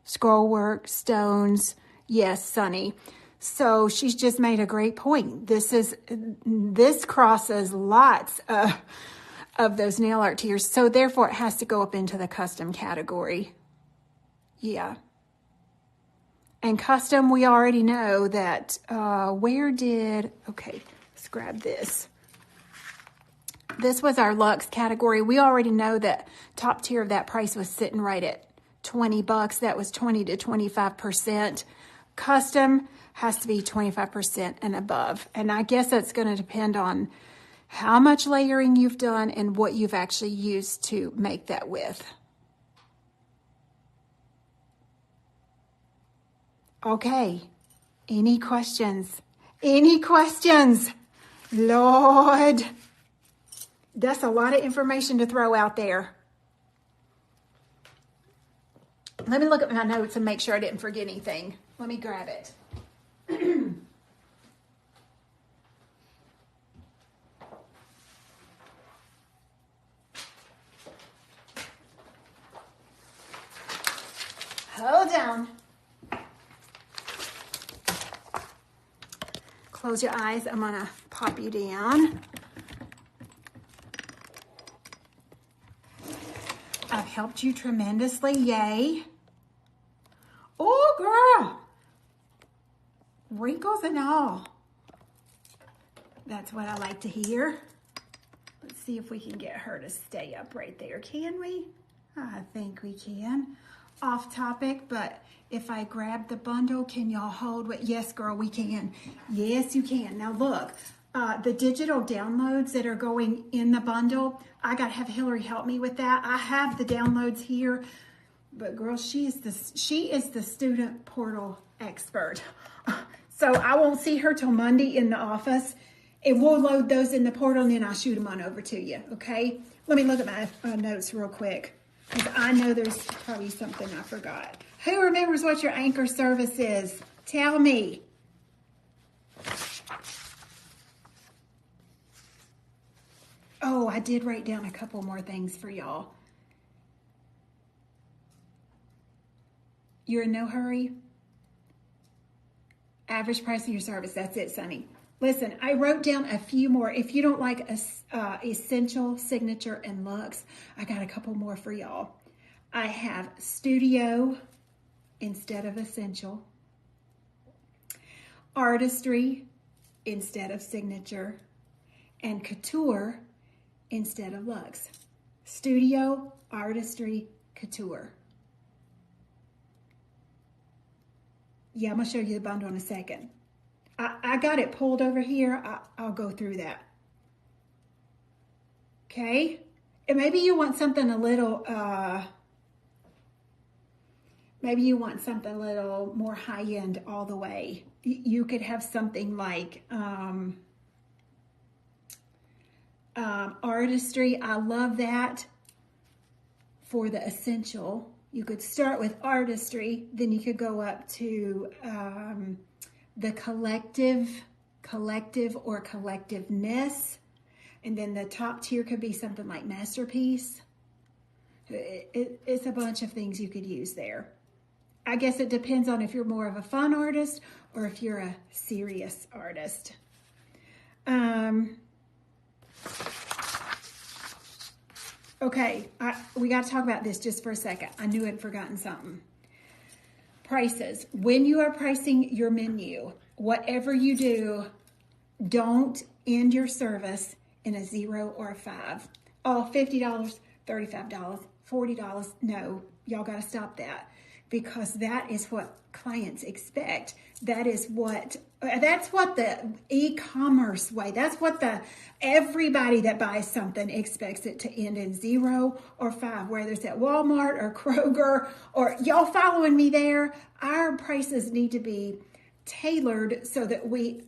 Scroll work, stones. Yes, Sunny. So she's just made a great point. This crosses lots of those nail art tiers. So therefore it has to go up into the custom category. Yeah. And custom, we already know that, okay, let's grab this. This was our luxe category. We already know that top tier of that price was sitting right at $20. That was 20 to 25%. Custom has to be 25% and above. And I guess that's going to depend on how much layering you've done and what you've actually used to make that with. Okay. Any questions? Any questions? Lord. That's a lot of information to throw out there. Let me look at my notes and make sure I didn't forget anything. Let me grab it. Hold down. Close your eyes. I'm going to pop you down. I've helped you tremendously. Yay. Oh, girl. Wrinkles and all. That's what I like to hear. Let's see if we can get her to stay up right there. Can we? I think we can. Off topic, but if I grab the bundle, can y'all hold what? Yes, girl, we can. Yes, you can. Now look, the digital downloads that are going in the bundle, I got to have Hillary help me with that. I have the downloads here, but girl, she is the student portal expert. So I won't see her till Monday in the office. And we'll load those in the portal and then I'll shoot them on over to you, okay? Let me look at my notes real quick because I know there's probably something I forgot. Who remembers what your anchor service is? Tell me. Oh, I did write down a couple more things for y'all. You're in no hurry? Average price of your service. That's it, Sunny. Listen, I wrote down a few more. If you don't like Essential, Signature, and Luxe, I got a couple more for y'all. I have Studio instead of Essential. Artistry instead of Signature. And Couture instead of Luxe. Studio, Artistry, Couture. Yeah, I'm going to show you the bundle in a second. I got it pulled over here. I'll go through that. Okay? And maybe you want something a little, more high-end all the way. You could have something like Artistry. I love that for the Essential. You could start with Artistry, then you could go up to the collective or collectiveness, and then the top tier could be something like Masterpiece. It's a bunch of things you could use there. I guess it depends on if you're more of a fun artist or if you're a serious artist. Okay, we got to talk about this just for a second. I knew I'd forgotten something. Prices. When you are pricing your menu, whatever you do, don't end your service in a 0 or a 5. Oh, $50, $35, $40. No, y'all got to stop that because that is what clients expect. That is what That's what the e-commerce way, that's what everybody that buys something expects it to end in 0 or 5, whether it's at Walmart or Kroger, or y'all following me there? Our prices need to be tailored so that we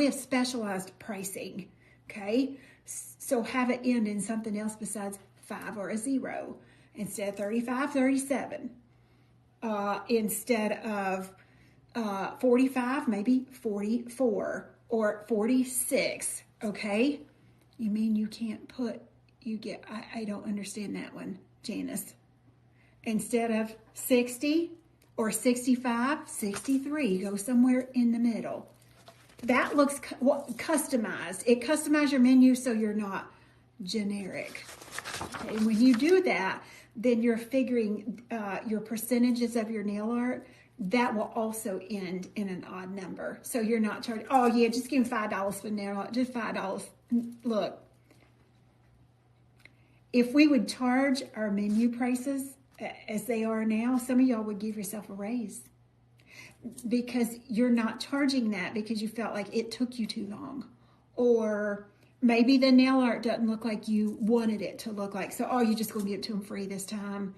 have specialized pricing, okay? So have it end in something else besides 5 or a 0. Instead of 35, 37. Instead of 45, maybe 44 or 46, okay? You mean you can't put, I don't understand that one, Janice. Instead of 60 or 65, 63, go somewhere in the middle. That looks customized. It customizes your menu so you're not generic. Okay, when you do that, then you're figuring your percentages of your nail art. That will also end in an odd number. So you're not charging, oh yeah, just give me $5 for nail art, just $5. Look, if we would charge our menu prices as they are now, some of y'all would give yourself a raise. Because you're not charging that because you felt like it took you too long. Or maybe the nail art doesn't look like you wanted it to look like. So, oh, you're just going to give it to them free this time.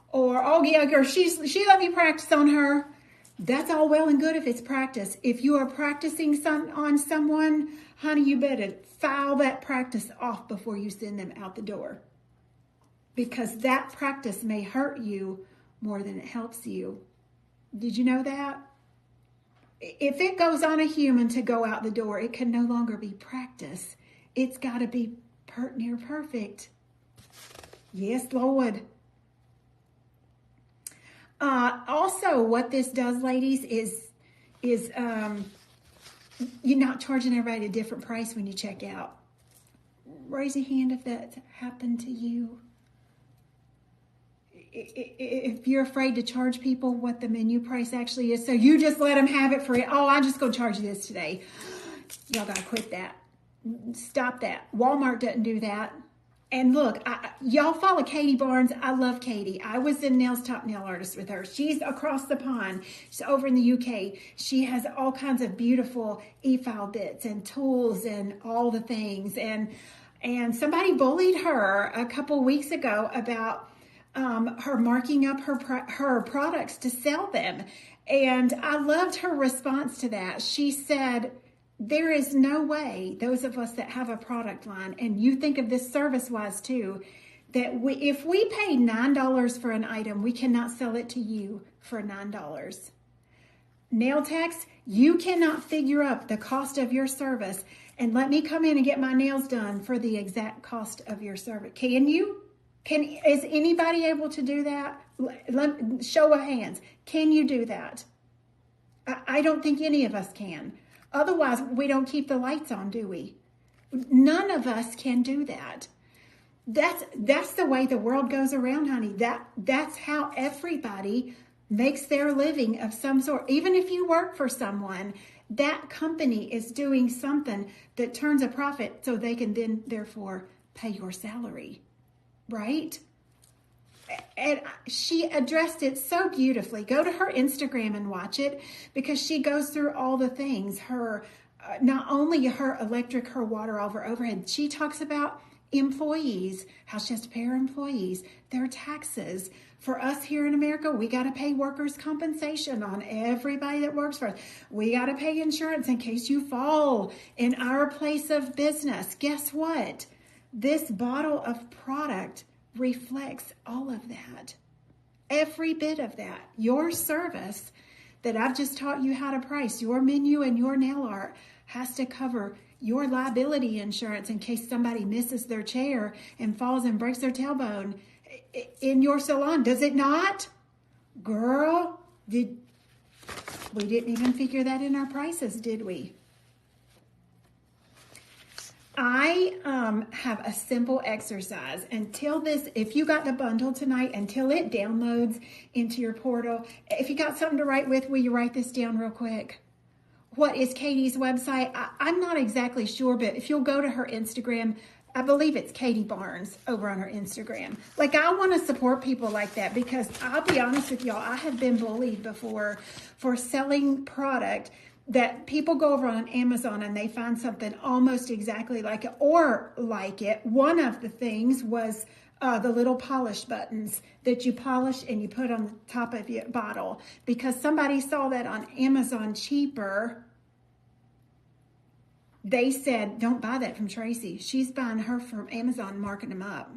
Or, oh, yeah, girl, she let me practice on her. That's all well and good if it's practice. If you are practicing on someone, honey, you better file that practice off before you send them out the door. Because that practice may hurt you more than it helps you. Did you know that? If it goes on a human to go out the door, it can no longer be practice. It's got to be near perfect. Yes, Lord. Also, what this does, ladies, is you're not charging everybody a different price when you check out. Raise a hand if that's happened to you. If you're afraid to charge people what the menu price actually is, so you just let them have it free. Oh, I'm just going to charge you this today. Y'all got to quit that. Stop that. Walmart doesn't do that. And look, y'all follow Katie Barnes. I love Katie. I was in Nails Top Nail Artist with her. She's across the pond. She's over in the UK. She has all kinds of beautiful e-file bits and tools and all the things. And somebody bullied her a couple weeks ago about her marking up her products to sell them. And I loved her response to that. She said, there is no way, those of us that have a product line, and you think of this service-wise too, that if we pay $9 for an item, we cannot sell it to you for $9. Nail techs, you cannot figure up the cost of your service and let me come in and get my nails done for the exact cost of your service. Can you? Is anybody able to do that? Show of hands. Can you do that? I don't think any of us can. Otherwise, we don't keep the lights on, do we? None of us can do that. That's the way the world goes around, honey. That's how everybody makes their living of some sort. Even if you work for someone, that company is doing something that turns a profit so they can then, therefore, pay your salary. Right? And she addressed it so beautifully. Go to her Instagram and watch it because she goes through all the things. Her, not only her electric, her water, all of her overhead. She talks about employees, how she has to pay her employees, their taxes. For us here in America, we got to pay workers' compensation on everybody that works for us. We got to pay insurance in case you fall in our place of business. Guess what? This bottle of product reflects all of that. Every bit of that. Your service that I've just taught you how to price, your menu and your nail art has to cover your liability insurance in case somebody misses their chair and falls and breaks their tailbone in your salon. Does it not? Girl, we didn't even figure that in our prices, did we? I have a simple exercise until this, if you got the bundle tonight, until it downloads into your portal. If you got something to write with, will you write this down real quick? What is Katie's website? I'm not exactly sure, but if you'll go to her Instagram, I believe it's Katie Barnes over on her Instagram. Like, I want to support people like that because I'll be honest with y'all, I have been bullied before for selling product that people go over on Amazon and they find something almost exactly like it or like it. One of the things was the little polish buttons that you polish and you put on the top of your bottle, because somebody saw that on Amazon cheaper. They said, don't buy that from Tracy. She's buying her from Amazon, marking them up.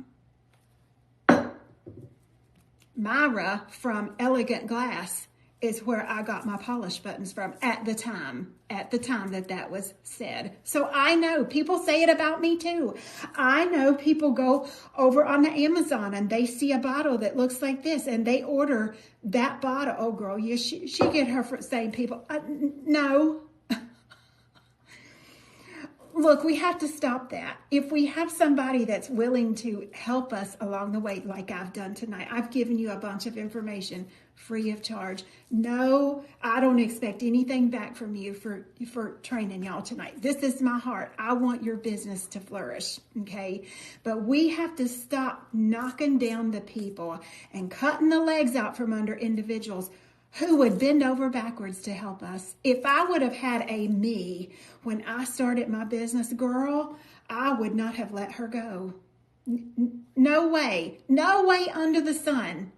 Myra from Elegant Glass is where I got my polish buttons from at the time that was said. So I know people say it about me too. I know people go over on the Amazon and they see a bottle that looks like this and they order that bottle. Oh girl, yeah, she get her for saying people. No. Look, we have to stop that. If we have somebody that's willing to help us along the way, like I've done tonight, I've given you a bunch of information free of charge. No, I don't expect anything back from you for training y'all tonight. This is my heart. I want your business to flourish, okay? But we have to stop knocking down the people and cutting the legs out from under individuals who would bend over backwards to help us. If I would have had a me when I started my business, girl, I would not have let her go. No way. No way under the sun.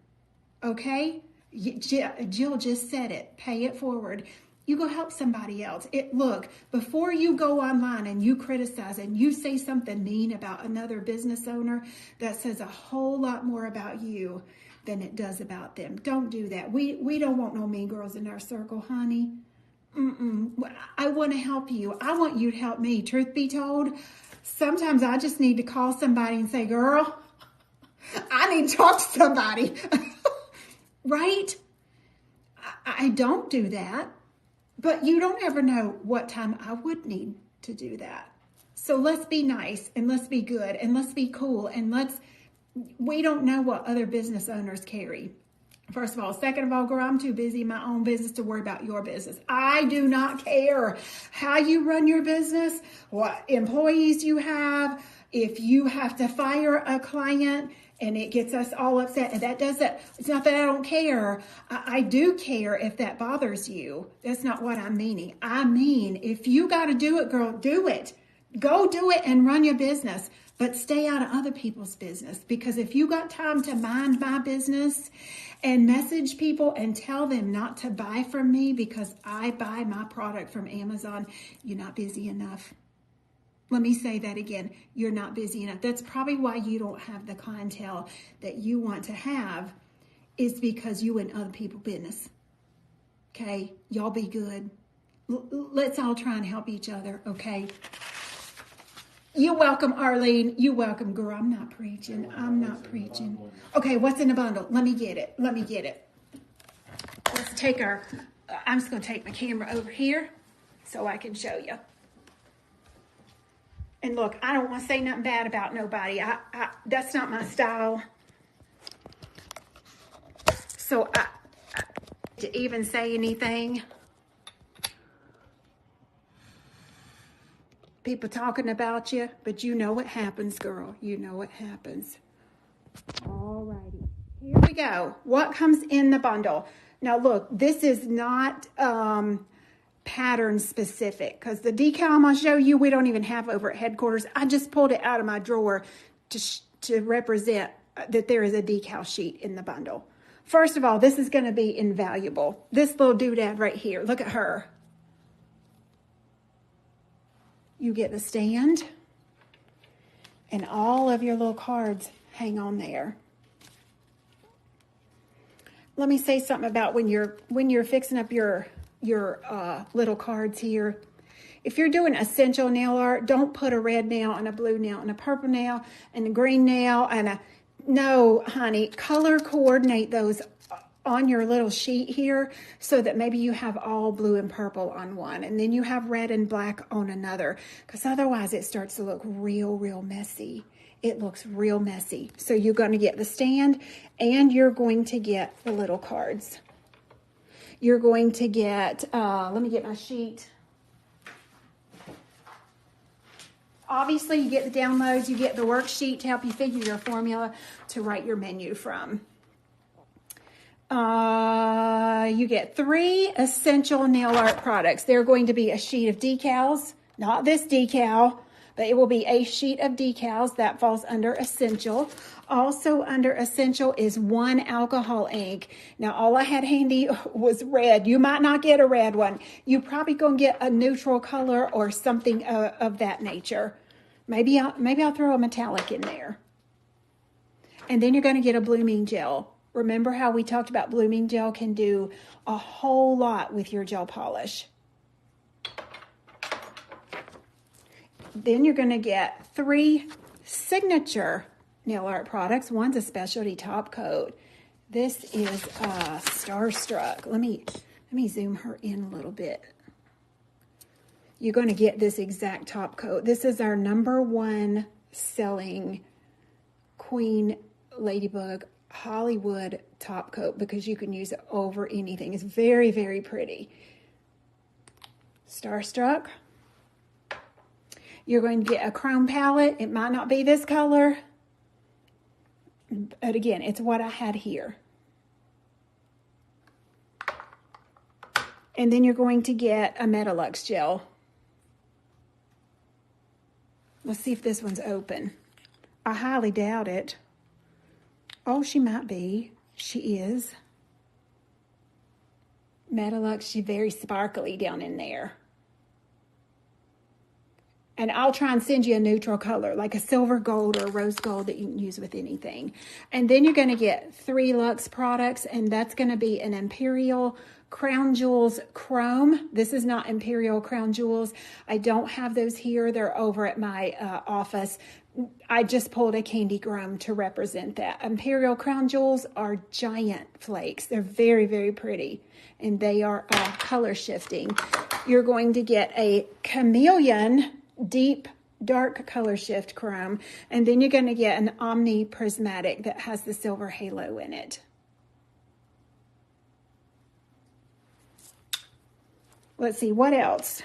Okay? Jill just said it. Pay it forward. You go help somebody else. Look, before you go online and you criticize and you say something mean about another business owner, that says a whole lot more about you than it does about them. Don't do that. We don't want no mean girls in our circle, honey. I want to help you. I want you to help me. Truth be told, sometimes I just need to call somebody and say, girl, I need to talk to somebody. Right? I don't do that. But you don't ever know what time I would need to do that. So let's be nice and let's be good and let's be cool and we don't know what other business owners carry. First of all. Second of all, girl, I'm too busy in my own business to worry about your business. I do not care how you run your business, what employees you have, if you have to fire a client and it gets us all upset. And it's not that I don't care. I do care if that bothers you. That's not what I'm meaning. I mean, if you got to do it, girl, do it. Go do it and run your business. But stay out of other people's business, because if you got time to mind my business and message people and tell them not to buy from me because I buy my product from Amazon, you're not busy enough. Let me say that again. You're not busy enough. That's probably why you don't have the clientele that you want to have, is because you in other people's business. Okay? Y'all be good. Let's all try and help each other, okay? You're welcome, Arlene. You're welcome, girl. I'm not preaching. Okay, what's in the bundle? Let me get it. Let's take I'm just going to take my camera over here so I can show you. And look, I don't want to say nothing bad about nobody. That's not my style. So to even say anything. People talking about you, but you know what happens, girl. You know what happens. All righty. Here we go. What comes in the bundle? Now, look, this is not pattern specific, because the decal I'm going to show you, we don't even have over at headquarters. I just pulled it out of my drawer to represent that there is a decal sheet in the bundle. First of all, this is going to be invaluable. This little doodad right here. Look at her. You get the stand, and all of your little cards hang on there. Let me say something about when you're fixing up your little cards here. If you're doing essential nail art, don't put a red nail and a blue nail and a purple nail and a green nail no, honey, color coordinate those on your little sheet here so that maybe you have all blue and purple on one and then you have red and black on another, because otherwise it starts to look real messy. It looks real messy. So you're going to get the stand and you're going to get the little cards. You're going to get, let me get my sheet. Obviously you get the downloads, you get the worksheet to help you figure your formula to write your menu from. You get 3 essential nail art products. They're going to be a sheet of decals, not this decal, but it will be a sheet of decals that falls under essential. Also under essential is 1 alcohol ink. Now all I had handy was red. You might not get a red one. You probably gonna get a neutral color or something of that nature. Maybe I'll throw a metallic in there. And then you're gonna get a blooming gel. Remember how we talked about blooming gel can do a whole lot with your gel polish. Then you're going to get 3 signature nail art products. One's a specialty top coat. This is Starstruck. Let me zoom her in a little bit. You're going to get this exact top coat. This is our #1 selling Queen Ladybug Hollywood top coat because you can use it over anything. It's very, very pretty. Starstruck. You're going to get a chrome palette. It might not be this color, but again, it's what I had here. And then you're going to get a Metalux gel. Let's see if this one's open. I highly doubt it. Oh, she might be. She is. Metalux, she's very sparkly down in there. And I'll try and send you a neutral color, like a silver gold or rose gold that you can use with anything. And then you're going to get 3 Luxe products, and that's going to be an Imperial Crown Jewels Chrome. This is not Imperial Crown Jewels. I don't have those here. They're over at my office. I just pulled a candy chrome to represent that. Imperial Crown Jewels are giant flakes. They're very, very pretty, and they are color shifting. You're going to get a Chameleon deep dark color shift chrome, and then you're going to get an Omni Prismatic that has the silver halo in it. Let's see, what else?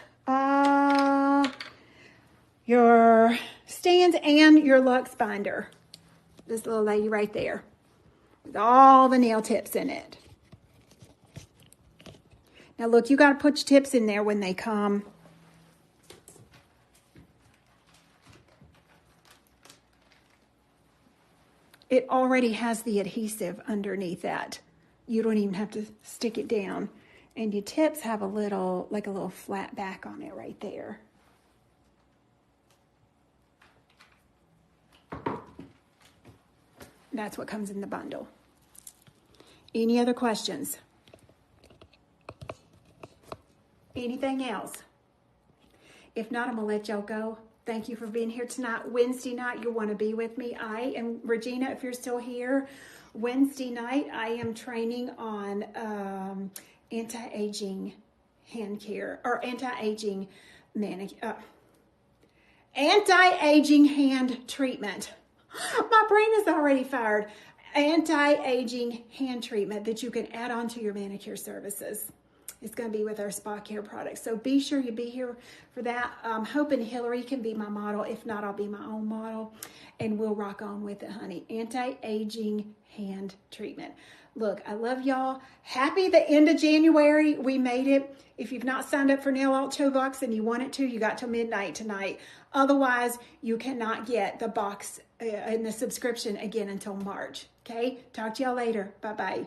Your stands and your Luxe binder. This little lady right there with all the nail tips in it. Now look, you got to put your tips in there when they come. It already has the adhesive underneath that. You don't even have to stick it down. And your tips have a little, like a little flat back on it right there. That's what comes in the bundle. Any other questions? Anything else? If not, I'm going to let y'all go. Thank you for being here tonight. Wednesday night, you'll want to be with me. I am Regina, if you're still here. Wednesday night, I am training on anti-aging hand care, or anti-aging anti-aging hand treatment. My brain is already fired. Anti-aging hand treatment that you can add on to your manicure services. It's going to be with our spa care products. So be sure you be here for that. I'm hoping Hillary can be my model. If not, I'll be my own model. And we'll rock on with it, honey. Anti-aging hand treatment. Look, I love y'all. Happy the end of January. We made it. If you've not signed up for Nail Alt 2 Box and you want it to, you got till midnight tonight. Otherwise, you cannot get the box and the subscription again until March. Okay? Talk to y'all later. Bye-bye.